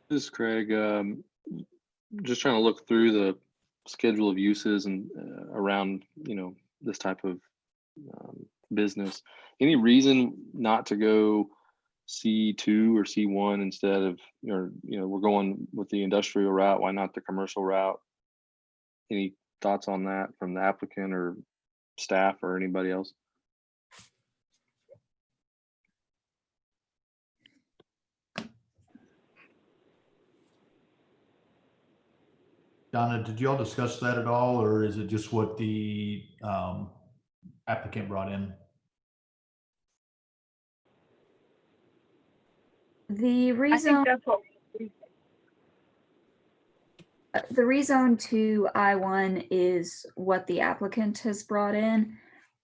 This is Craig. Just trying to look through the schedule of uses and around, this type of business. Any reason not to go C2 or C1 instead of, we're going with the industrial route? Why not the commercial route? Any thoughts on that from the applicant or staff or anybody else? Donna, did you all discuss that at all, or is it just what the applicant brought in? The I think rezone, that's what, the rezone to I1 is what the applicant has brought in,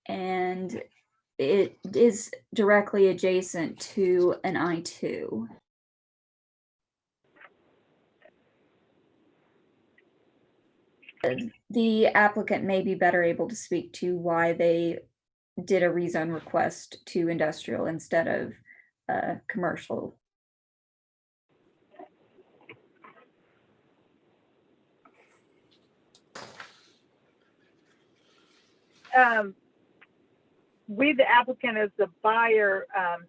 and it is directly adjacent to an I2. The applicant may be better able to speak to why they did a rezone request to industrial instead of commercial. we, the applicant, as the buyer,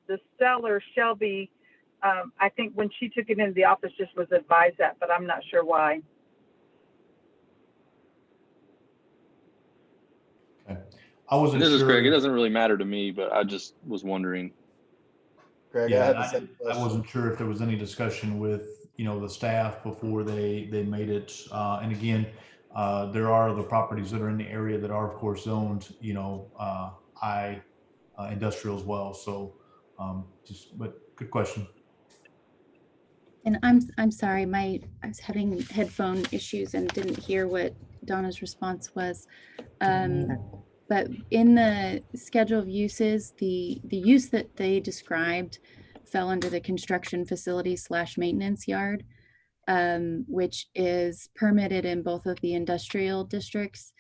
the seller, Shelby, I think when she took it into the office, just was advised that, but I'm not sure why. I wasn't This sure. is Craig. It doesn't really matter to me, but I just was wondering. Craig, Yeah, I had the same I question. wasn't sure if there was any discussion with, the staff before they made it. And again, there are other properties that are in the area that are of course zoned, industrial as well. So but good question. And I'm sorry, I was having headphone issues and didn't hear what Donna's response was. But in the schedule of uses, the use that they described fell under the construction facility / maintenance yard, which is permitted in both of the industrial districts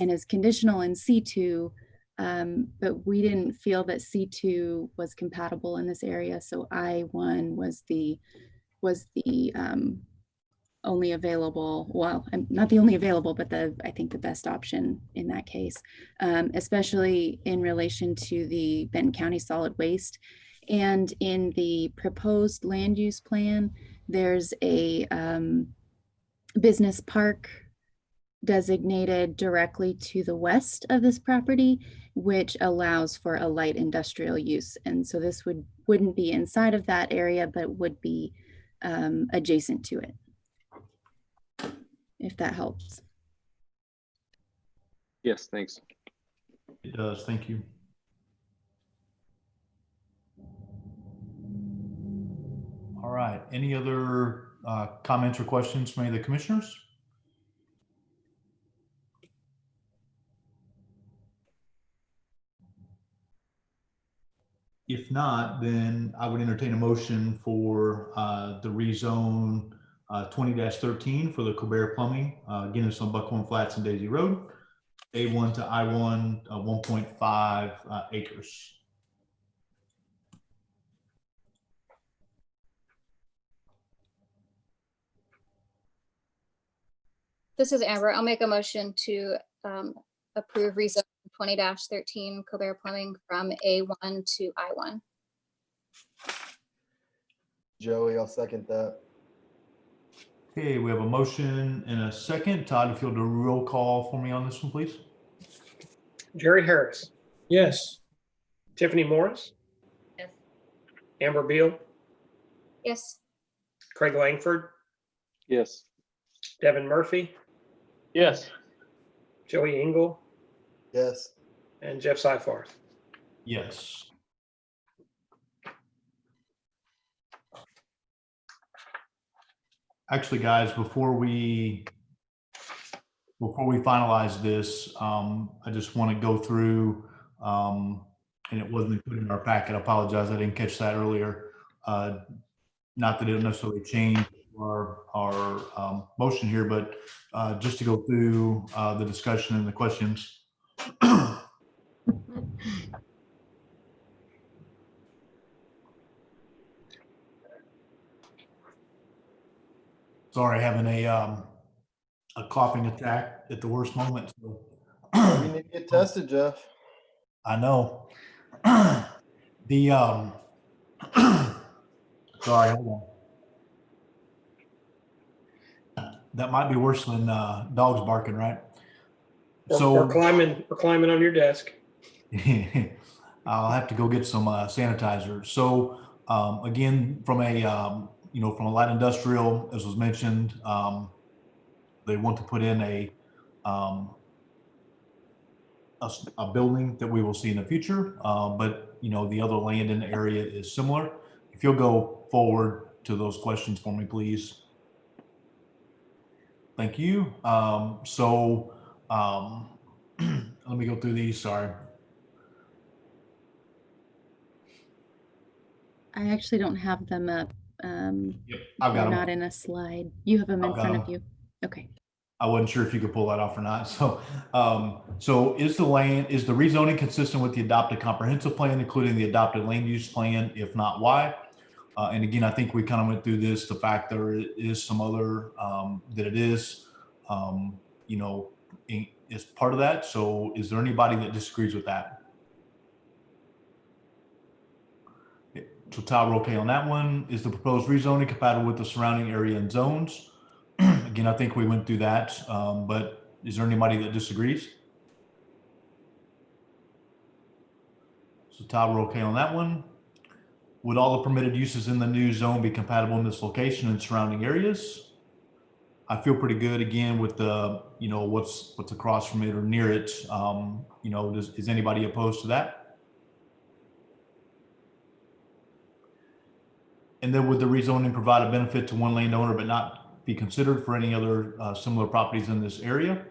and is conditional in C2. But we didn't feel that C2 was compatible in this area. So I1 was the only available, well, not the only available, but I think the best option in that case, especially in relation to the Benton County solid waste. And in the proposed land use plan, there's a business park designated directly to the west of this property, which allows for a light industrial use. And so this wouldn't be inside of that area, but would be adjacent to it, if that helps. Yes, thanks. It does. Thank you. All right. Any other comments or questions from any of the commissioners? If not, then I would entertain a motion for the rezone 20-13 for the Colbert Plumbing. Again, it's on Buckhorn Flats and Daisy Road. A1 to I1, 1.5 acres. This is Amber. I'll make a motion to approve rezone 20-13 Colbert Plumbing from A1 to I1. Joey, I'll second that. Okay, we have a motion and a second. Todd, if you'll do a roll call for me on this one, please. Jerry Harris, Yes. Tiffany Morris, Yes. Amber Beal, Yes. Craig Langford, Yes. Devin Murphy, Yes. Joey Engel, Yes. and Jeff Seifarth. Yes. Actually, guys, before we before we finalize this, I just want to go through, and it wasn't included in our packet. I apologize. I didn't catch that earlier. Not that it'll necessarily change our motion here, but just to go through the discussion and the questions. Sorry, having a coughing attack at the worst moment. So. You need to get tested, Jeff. I know. The sorry, hold on. That might be worse than dogs barking, right? We're climbing on your desk. I'll have to go get some sanitizer. So again, from a from a light industrial, as was mentioned, they want to put in a building that we will see in the future, but the other land in the area is similar. If you'll go forward to those questions for me, please. Thank you. Let me go through these. Sorry. I actually don't have them up. Yep, I've got they're them. not in a slide. You have them in I've got front of them. you. Okay. I wasn't sure if you could pull that off or not. So is the rezoning consistent with the adopted comprehensive plan, including the adopted land use plan? If not, why? And again, I think we kind of went through this, the fact there is some other, that it is, is part of that. So is there anybody that disagrees with that? So Todd, we're okay on that one. Is the proposed rezoning compatible with the surrounding area and zones? Again, I think we went through that, but is there anybody that disagrees? So Todd, we're okay on that one. Would all the permitted uses in the new zone be compatible in this location and surrounding areas? I feel pretty good again with the, what's across from it or near it. Is anybody opposed to that? And then would the rezoning provide a benefit to one landowner but not be considered for any other similar properties in this area?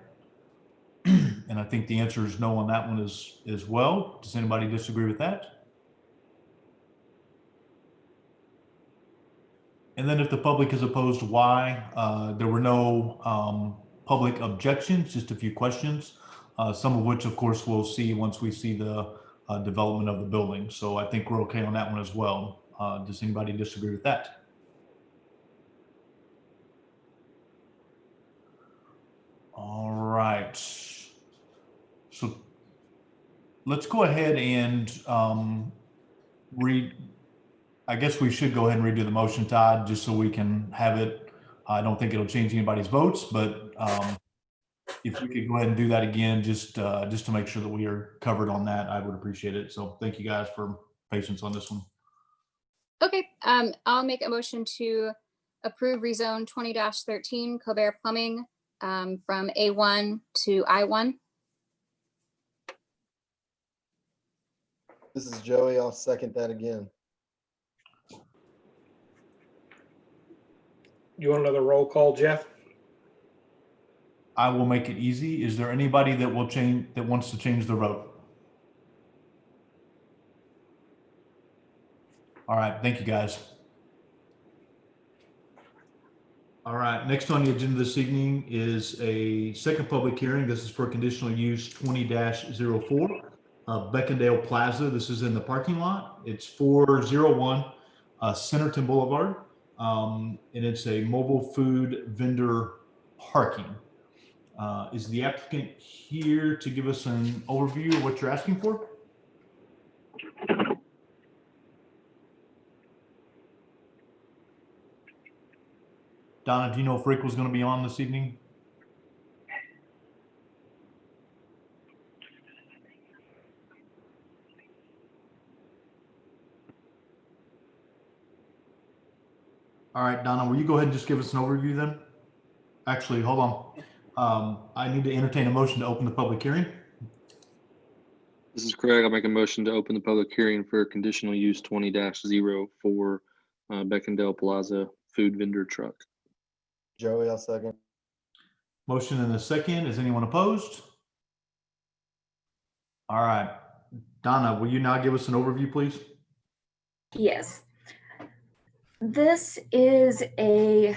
And I think the answer is no on that one as well. Does anybody disagree with that? And then if the public is opposed, why? There were no public objections, just a few questions, some of which, of course, we'll see once we see the development of the building. So I think we're okay on that one as well. Does anybody disagree with that? All right. So let's go ahead and I guess we should go ahead and redo the motion, Todd, just so we can have it. I don't think it'll change anybody's votes, but if we could go ahead and do that again, just to make sure that we are covered on that, I would appreciate it. So thank you guys for patience on this one. Okay, I'll make a motion to approve rezone 20-13 Colbert Plumbing from A1 to I1. This is Joey. I'll second that again. You want another roll call, Jeff? I will make it easy. Is there anybody that wants to change the vote? All right, thank you guys. All right, next on the agenda this evening is a second public hearing. This is for conditional use 20-04, Beckendale Plaza. This is in the parking lot. It's 401 Centerton Boulevard, and it's a mobile food vendor parking. Is the applicant here to give us an overview of what you're asking for? Donna, do you know if Rick was going to be on this evening? All right, Donna, will you go ahead and just give us an overview then? Actually, hold on. I need to entertain a motion to open the public hearing. This is Craig. I'll make a motion to open the public hearing for conditional use 20-04 Beckendale Plaza food vendor truck. Joey, I'll second. Motion and a second. Is anyone opposed? All right. Donna, will you now give us an overview, please? Yes. This is a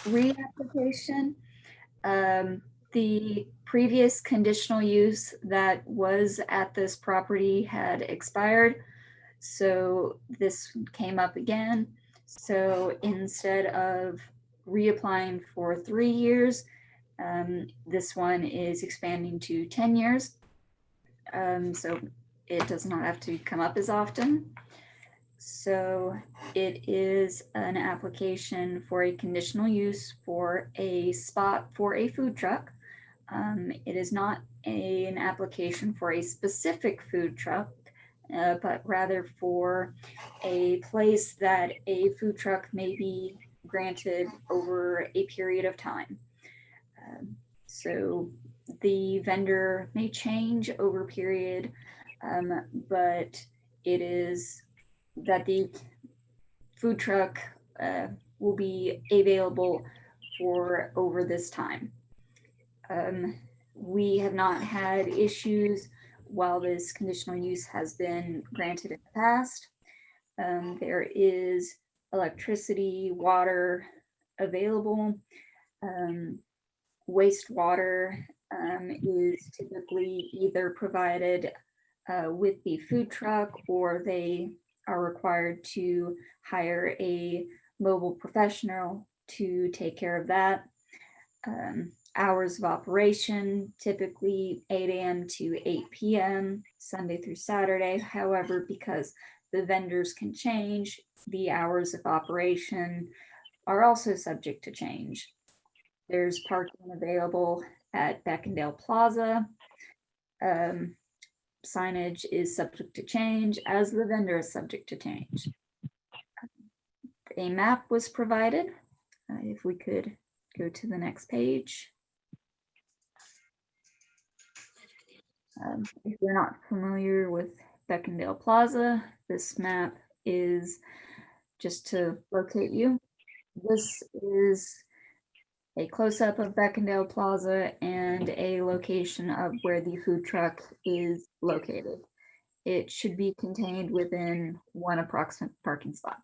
reapplication. The previous conditional use that was at this property had expired, so this came up again. So instead of reapplying for 3 years, this one is expanding to 10 years. So it does not have to come up as often. So it is an application for a conditional use for a spot for a food truck. It is not an application for a specific food truck, but rather for a place that a food truck may be granted over a period of time. So the vendor may change over a period, but it is that the food truck will be available for over this time. We have not had issues while this conditional use has been granted in the past. There is electricity, water available. Wastewater is typically either provided with the food truck, or they are required to hire a mobile professional to take care of that. Hours of operation, typically 8 a.m. to 8 p.m., Sunday through Saturday. However, because the vendors can change, the hours of operation are also subject to change. There's parking available at Beckendale Plaza. Signage is subject to change, as the vendor is subject to change. A map was provided. If we could go to the next page. If you're not familiar with Beckendale Plaza, this map is just to locate you. This is a close-up of Beckendale Plaza and a location of where the food truck is located. It should be contained within one approximate parking spot.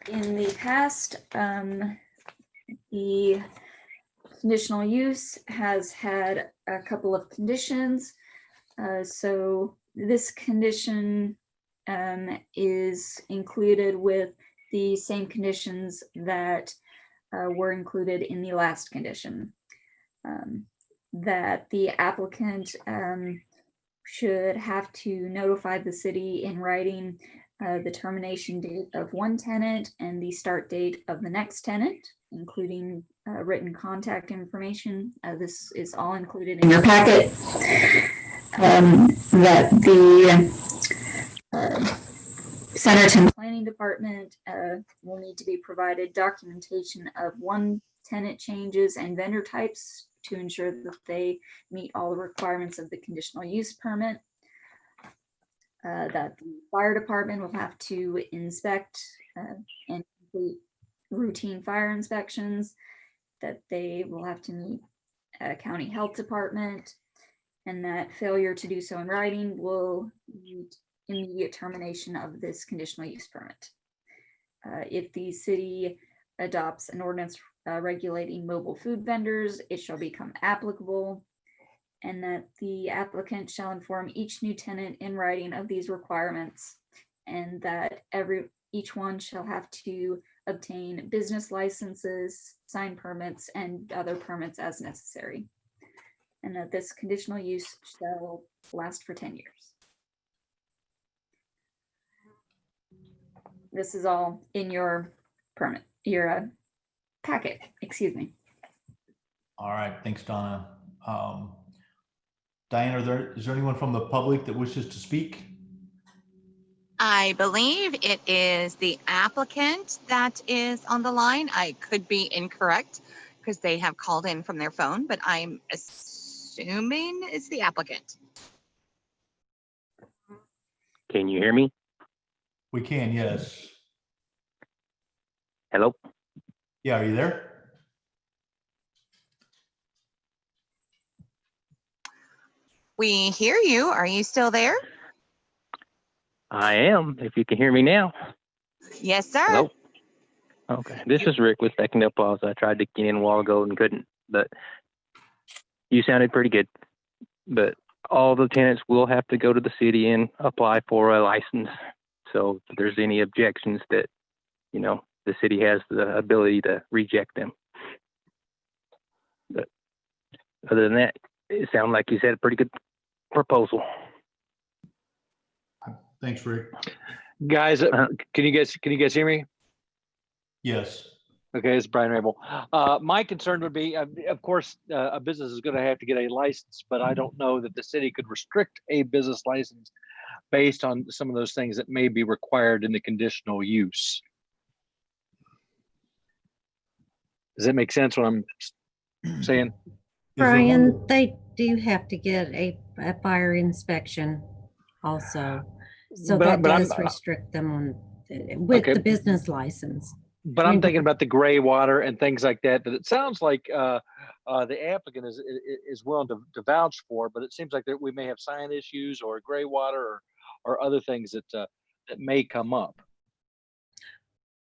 In the past, the conditional use has had a couple of conditions. So this condition is included with the same conditions that were included in the last condition. That the applicant should have to notify the city in writing the termination date of one tenant and the start date of the next tenant, including written contact information. This is all included in your packet. That the Centerton Planning Department will need to be provided documentation of one tenant changes and vendor types to ensure that they meet all the requirements of the conditional use permit. That the fire department will have to inspect and complete routine fire inspections, that they will have to meet county health department, and that failure to do so in writing will meet immediate termination of this conditional use permit. If the city adopts an ordinance regulating mobile food vendors, it shall become applicable, and that the applicant shall inform each new tenant in writing of these requirements, and that each one shall have to obtain business licenses, sign permits, and other permits as necessary, and that this conditional use shall last for 10 years. This is all in your permit, your packet, excuse me. All right, thanks, Donna. Diane, is there anyone from the public that wishes to speak? I believe it is the applicant that is on the line. I could be incorrect because they have called in from their phone, but I'm assuming it's the applicant. Can you hear me? We can, yes. Hello? Yeah, are you there? We hear you. Are you still there? I am, if you can hear me now. Yes, sir. Hello? Okay. This is Rick with Second Up Plaza. I tried to get in a while ago and couldn't, but you sounded pretty good. But all the tenants will have to go to the city and apply for a license. So if there's any objections that, the city has the ability to reject them. But other than that, it sounded like you said a pretty good proposal. Thanks, Rick. Guys, can you guys hear me? Yes. Okay, it's Brian Rabel. My concern would be, of course, a business is going to have to get a license, but I don't know that the city could restrict a business license based on some of those things that may be required in the conditional use. Does that make sense what I'm saying? Brian, they do have to get a fire inspection also. So that does restrict them on with the business license. But I'm thinking about the gray water and things like that. That it sounds like the applicant is willing to vouch for, but it seems like that we may have sign issues or gray water or other things that that may come up.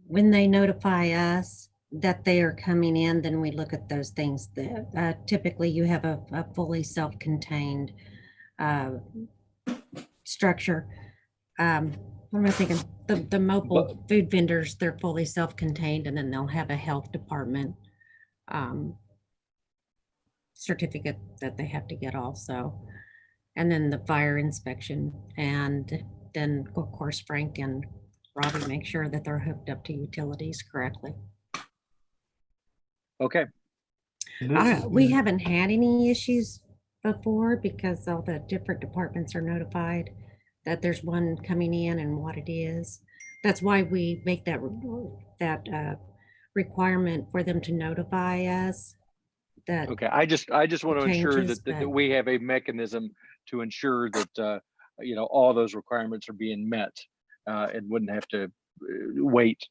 When they notify us that they are coming in, then we look at those things. That typically you have a fully self-contained structure. What am I thinking? The mobile food vendors, they're fully self-contained, and then they'll have a health department certificate that they have to get also. And then the fire inspection. And then, of course, Frank and Robbie make sure that they're hooked up to utilities correctly. Okay. We haven't had any issues before because all the different departments are notified that there's one coming in and what it is. That's why we make that requirement for them to notify us. That okay, I just want to ensure changes, that we have a mechanism to ensure that all those requirements are being met, and wouldn't have to wait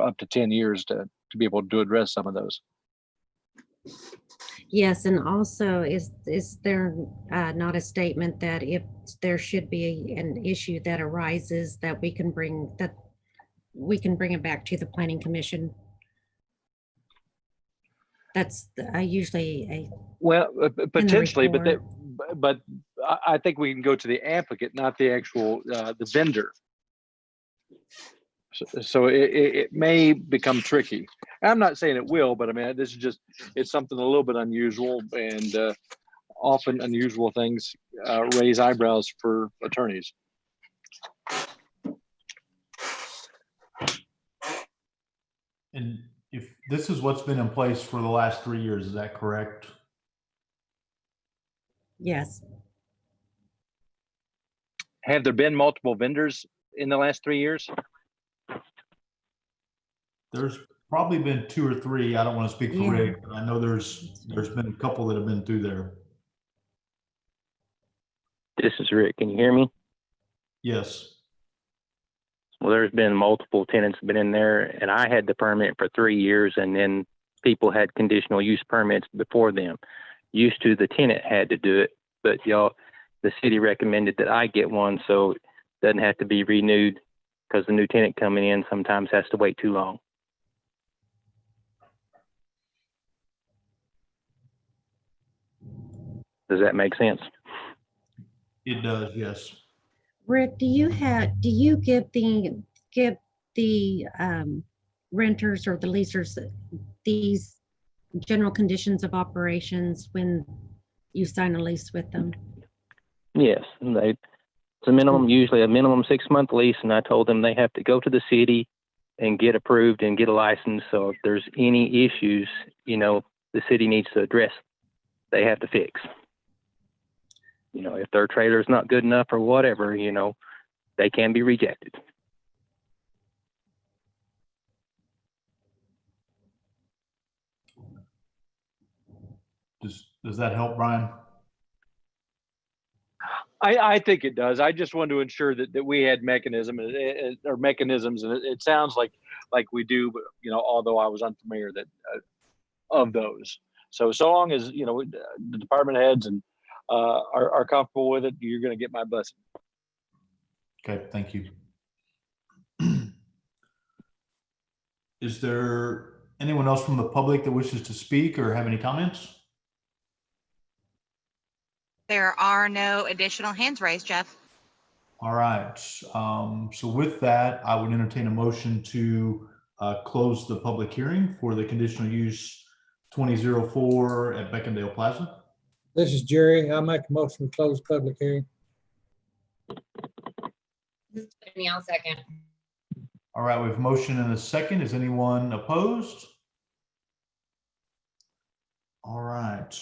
up to 10 years to be able to address some of those. Yes, and also is there not a statement that if there should be an issue that arises that we can bring it back to the Planning Commission? That's usually potentially, but I think we can go to the applicant, not the actual the vendor. So it may become tricky. I'm not saying it will, but I mean, this is it's something a little bit unusual, and often unusual things raise eyebrows for attorneys. And if this is what's been in place for the last 3 years, is that correct? Yes. Have there been multiple vendors in the last 3 years? There's probably been 2 or 3. I don't want to speak for Rick, but I know there's been a couple that have been through there. This is Rick. Can you hear me? Yes. Well, there's been multiple tenants been in there, and I had the permit for 3 years, and then people had conditional use permits before them. Used to the tenant had to do it, but the city recommended that I get one, so it doesn't have to be renewed because the new tenant coming in sometimes has to wait too long. Does that make sense? It does, yes. Rick, do you give the renters or the leasers these general conditions of operations when you sign a lease with them? Yes, it's a minimum, usually a minimum 6-month lease, and I told them they have to go to the city and get approved and get a license. So if there's any issues, the city needs to address, they have to fix. If their trailer's not good enough or whatever, they can be rejected. Does that help, Brian? I think it does. I just wanted to ensure that we had mechanisms, and it sounds like we do, but although I was unfamiliar of those. So long as the department heads and are comfortable with it, you're going to get my blessing. Okay, thank you. Is there anyone else from the public that wishes to speak or have any comments? There are no additional hands raised, Jeff. All right. So with that, I would entertain a motion to close the public hearing for the conditional use 2004 at Beckendale Plaza. This is Jerry. I make a motion to close the public hearing. This is Tiffany, I'll second. All right, we have a motion and a second. Is anyone opposed? All right.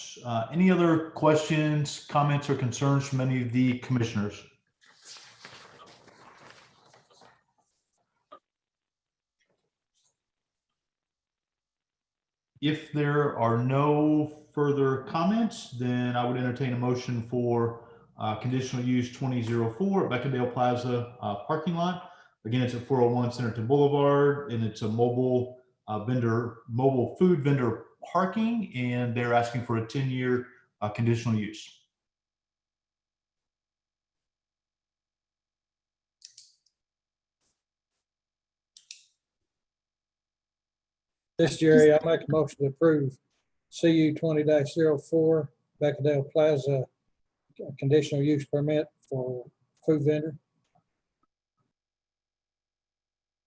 Any other questions, comments, or concerns from any of the commissioners? If there are no further comments, then I would entertain a motion for conditional use 2004 at Beckendale Plaza parking lot. Again, it's at 401 Centerton Boulevard, and it's a mobile food vendor parking, and they're asking for a 10-year conditional use. This is Jerry. I make a motion to approve CU 20-04 Beckendale Plaza conditional use permit for food vendor.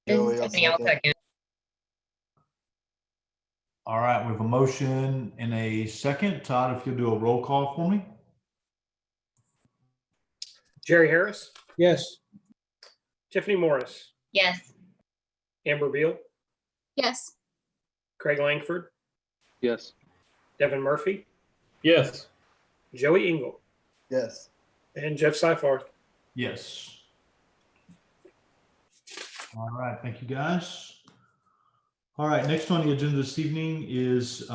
This Joey, is I'll Tiffany, I'll second. second. All right, we have a motion and a second. Todd, if you'll do a roll call for me. Jerry Harris, Yes. Tiffany Morris, Yes. Amber Beal, Yes. Craig Langford, Yes. Devin Murphy, Yes. Joey Engel, Yes. and Jeff Seifarth. Yes. All right, thank you, guys. All right, next on the agenda this evening is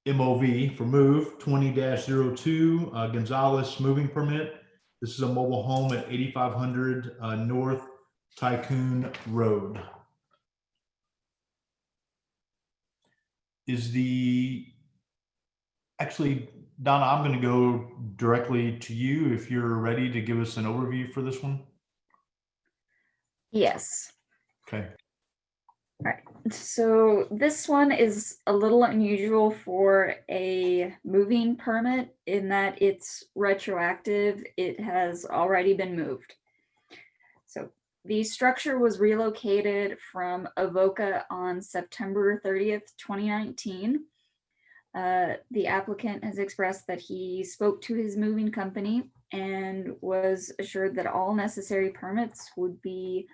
MOV for move 20-02 Gonzalez moving permit. This is a mobile home at 8500 North Tycoon Road. Actually, Donna, I'm going to go directly to you if you're ready to give us an overview for this one. Yes. Okay. All right. So this one is a little unusual for a moving permit in that it's retroactive. It has already been moved. So the structure was relocated from Avoca on September 30th, 2019. The applicant has expressed that he spoke to his moving company and was assured that all necessary permits would be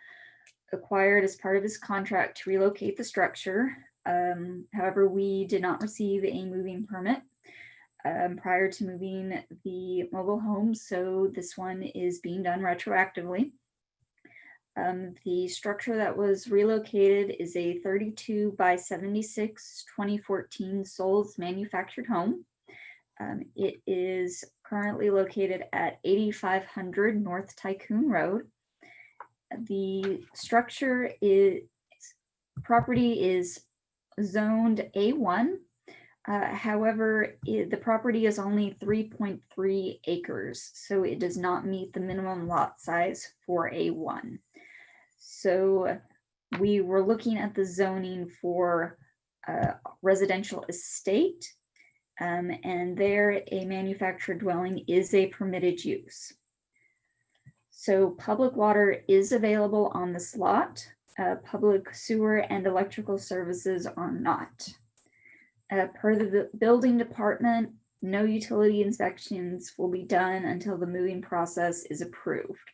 acquired as part of his contract to relocate the structure. However, we did not receive a moving permit prior to moving the mobile home, so this one is being done retroactively. The structure that was relocated is a 32 by 76 2014 Souls manufactured home. It is currently located at 8500 North Tycoon Road. The property is zoned A1. However, the property is only 3.3 acres, so it does not meet the minimum lot size for A1. So we were looking at the zoning for residential estate, and there a manufactured dwelling is a permitted use. So public water is available on this lot. Public sewer and electrical services are not. Per the building department, no utility inspections will be done until the moving process is approved.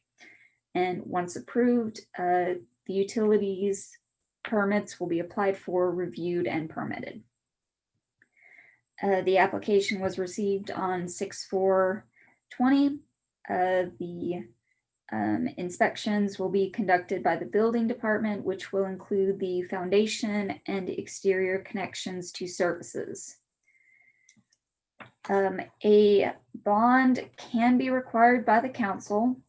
And once approved, the utilities permits will be applied for, reviewed, and permitted. The application was received on 6/4/20. The inspections will be conducted by the building department, which will include the foundation and exterior connections to services. A bond can be required by the council,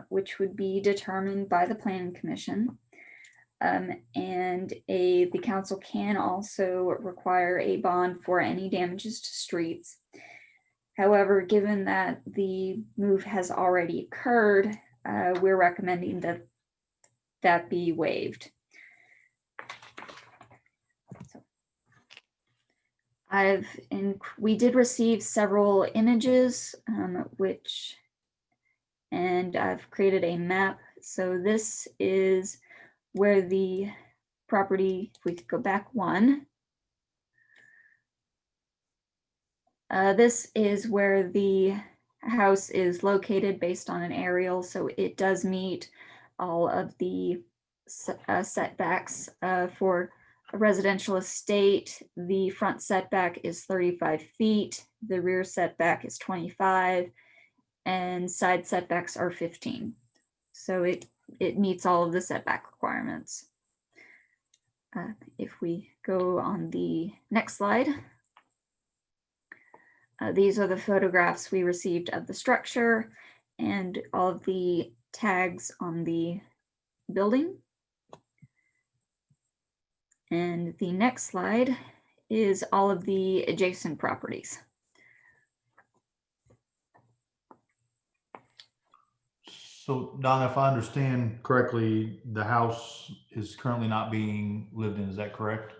which would be determined by the planning commission. And the council can also require a bond for any damages to streets. However, given that the move has already occurred, we're recommending that that be waived. We did receive several images, and I've created a map. So this is where the property, if we could go back one. This is where the house is located based on an aerial, so it does meet all of the setbacks for a residential estate. The front setback is 35 feet, the rear setback is 25, and side setbacks are 15. So it meets all of the setback requirements. If we go on the next slide. These are the photographs we received of the structure and all of the tags on the building. And the next slide is all of the adjacent properties. So Don, if I understand correctly, the house is currently not being lived in, is that correct?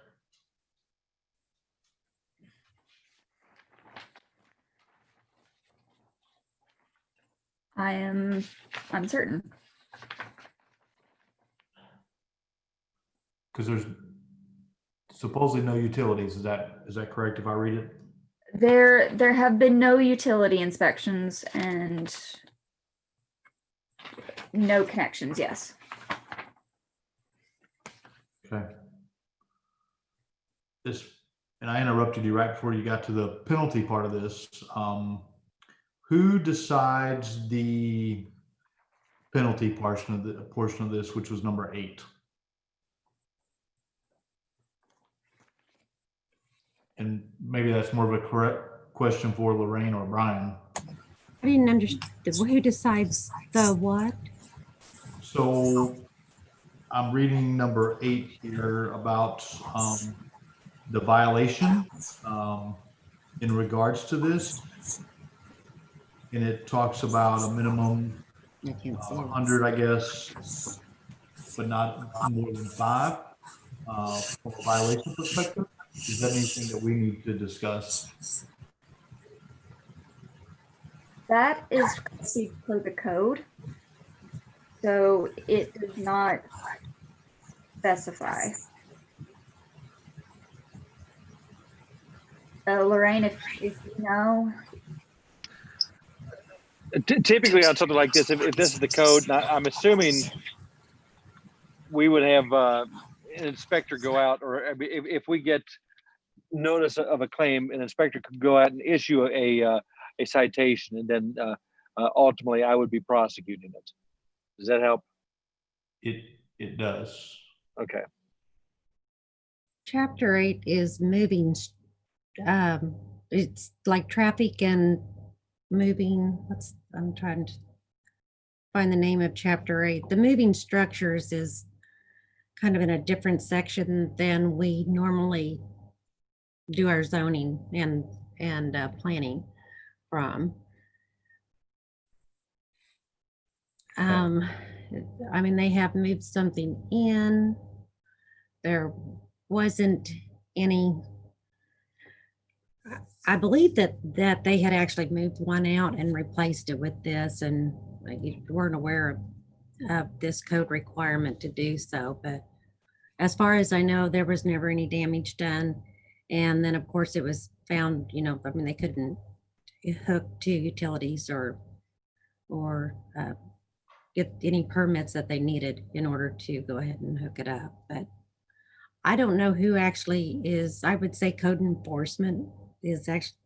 I'm uncertain. Because there's supposedly no utilities, is that correct if I read it? There have been no utility inspections and no connections, yes. Okay. And I interrupted you right before you got to the penalty part of this. Who decides the penalty portion of this, which was number 8? And maybe that's more of a correct question for Lorraine or Brian. I didn't understand. Who decides the what? So I'm reading number 8 here about the violation in regards to this. And it talks about a minimum 100, I guess, but not more than 5 from a violation perspective. Is that anything that we need to discuss? That is for the code. So it does not specify. Lorraine, if you know. Typically on something like this, if this is the code, I'm assuming we would have an inspector go out, or if we get notice of a claim, an inspector could go out and issue a citation, and then ultimately I would be prosecuting it. Does that help? It does. Okay. Chapter 8 is moving. It's like traffic and moving. I'm trying to find the name of chapter 8. The moving structures is kind of in a different section than we normally do our zoning and planning from. I mean, they have moved something in. There wasn't any. I believe that they had actually moved one out and replaced it with this, and you weren't aware of this code requirement to do so. But as far as I know, there was never any damage done. And then, of course, it was found, I mean, they couldn't hook to utilities or get any permits that they needed in order to go ahead and hook it up. But I don't know who actually is, I would say code enforcement is actually,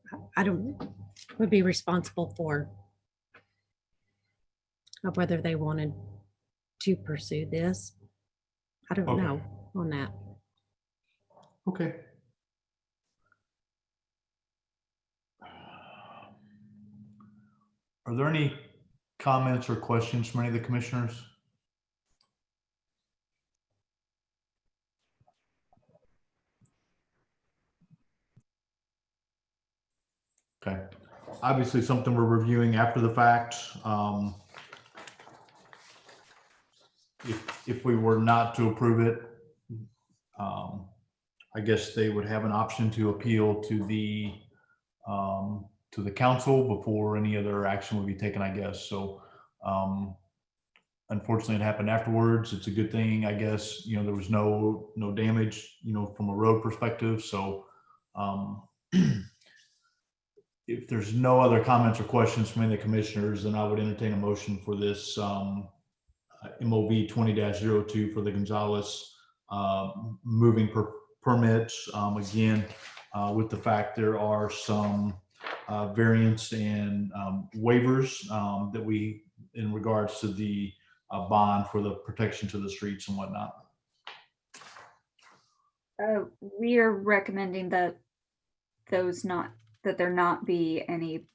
would be responsible for of whether they wanted to pursue this. I don't know on that. Okay. Are there any comments or questions from any of the commissioners? Okay, obviously something we're reviewing after the fact. If we were not to approve it, I guess they would have an option to appeal to the council before any other action would be taken, I guess. So unfortunately, it happened afterwards. It's a good thing, I guess. You know, there was no damage, you know, from a road perspective. So if there's no other comments or questions from any of the commissioners, then I would entertain a motion for this MOV 20-02 for the Gonzalez moving permits. Again, with the fact there are some variants and waivers that we, in regards to the bond for the protection to the streets and whatnot. We are recommending that there not be any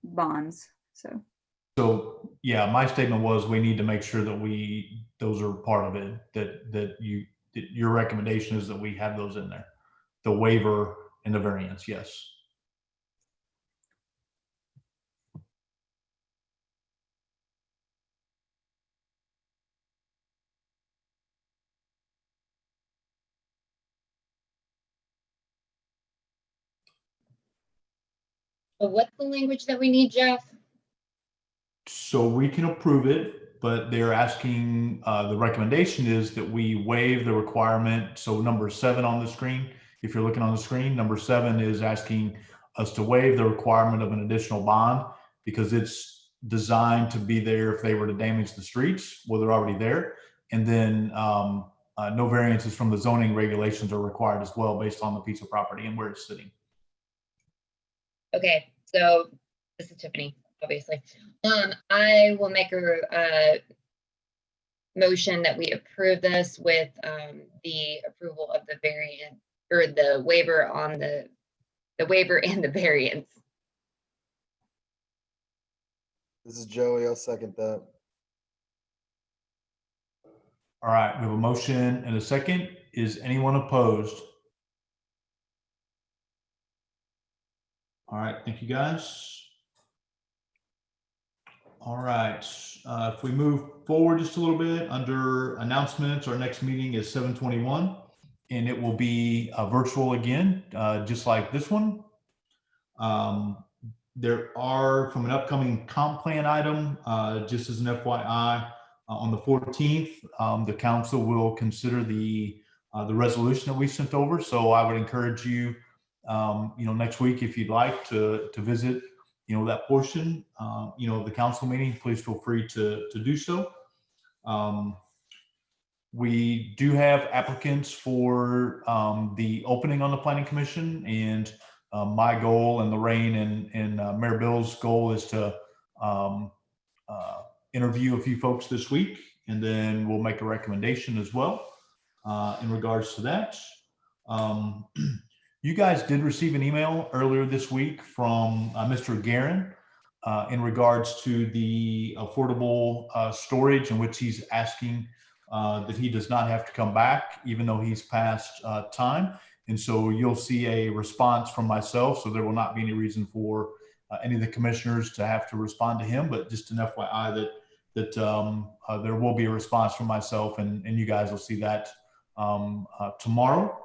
bonds. So Yeah, my statement was we need to make sure that those are part of it, that your recommendation is that we have those in there, the waiver and the variance. Yes. But what's the language that we need, Jeff? So we can approve it, but they're asking, the recommendation is that we waive the requirement. So number 7 on the screen, if you're looking on the screen, number 7 is asking us to waive the requirement of an additional bond because it's designed to be there if they were to damage the streets. Well, they're already there. And then no variances from the zoning regulations are required as well based on the piece of property and where it's sitting. Okay, so this is Tiffany, obviously. I will make a motion that we approve this with the approval of the variant or the waiver on the waiver and the variance. This is Joey. I'll second that. All right, we have a motion and a second. Is anyone opposed? All right, thank you guys. All right, if we move forward just a little bit under announcements, our next meeting is 7/21 and it will be virtual again, just like this one. There are, from an upcoming comp plan item, just as an FYI, on the 14th, the council will consider the resolution that we sent over. So I would encourage you, next week, if you'd like to visit, that portion, of the council meeting, please feel free to do so. We do have applicants for the opening on the Planning Commission, and my goal and Lorraine and Mayor Bill's goal is to interview a few folks this week, and then we'll make a recommendation as well in regards to that. You guys did receive an email earlier this week from Mr. Guerin in regards to the affordable storage, in which he's asking that he does not have to come back, even though he's past time. And so you'll see a response from myself. So there will not be any reason for any of the commissioners to have to respond to him, but just an FYI that there will be a response from myself, and you guys will see that tomorrow.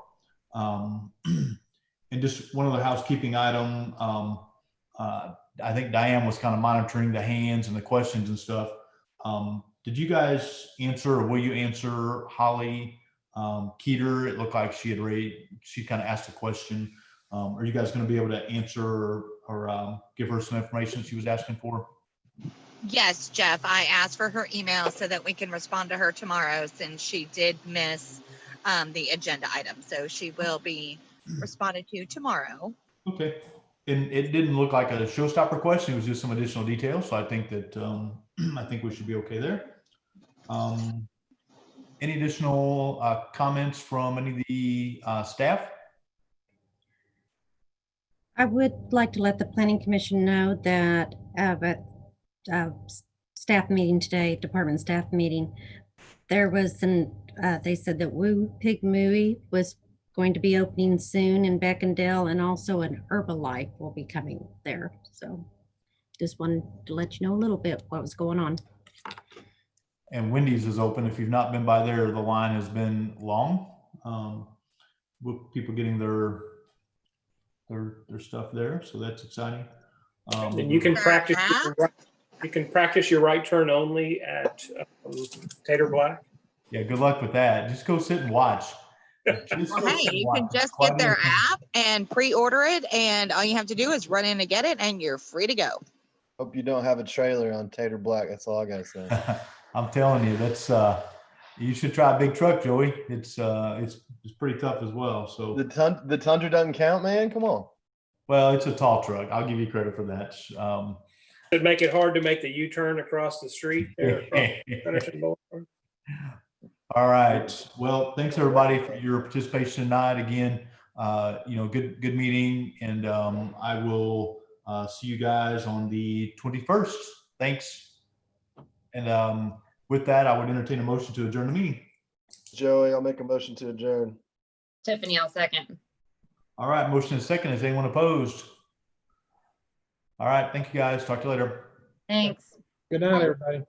And just one other housekeeping item. I think Diane was kind of monitoring the hands and the questions and stuff. Did you guys answer, or will you answer Holly Keeter? It looked like she kind of asked a question. Are you guys going to be able to answer or give her some information she was asking for? Yes, Jeff, I asked for her email so that we can respond to her tomorrow, since she did miss the agenda item. So she will be responded to tomorrow. Okay. And it didn't look like a showstopper question. It was just some additional details. So I think that I think we should be okay there. Any additional comments from any of the staff? I would like to let the Planning Commission know that staff meeting today, department staff meeting, there was they said that Woo Pig Mooey was going to be opening soon in Beckendale, and also an Herbalife will be coming there. So just wanted to let you know a little bit what was going on. And Wendy's is open. If you've not been by there, the line has been long. With people getting their stuff there, so that's exciting. And you can practice. You can practice your right turn only at Tater Black. Yeah, good luck with that. Just go sit and watch. Well, hey, you can just get their app and pre-order it, and all you have to do is run in and get it, and you're free to go. Hope you don't have a trailer on Tater Black. That's all I gotta say. I'm telling you, that's you should try a big truck, Joey. It's pretty tough as well. So the Tundra doesn't count, man. Come on. Well, it's a tall truck. I'll give you credit for that. It'd make it hard to make the U-turn across the street there. Across Boulevard. All right. Well, thanks everybody for your participation tonight. Again, good meeting, and I will see you guys on the 21st. Thanks. And with that, I would entertain a motion to adjourn the meeting. Joey, I'll make a motion to adjourn. Tiffany, I'll second. All right. Motion is second. Is anyone opposed? All right. Thank you guys. Talk to you later. Thanks. Good night, everybody.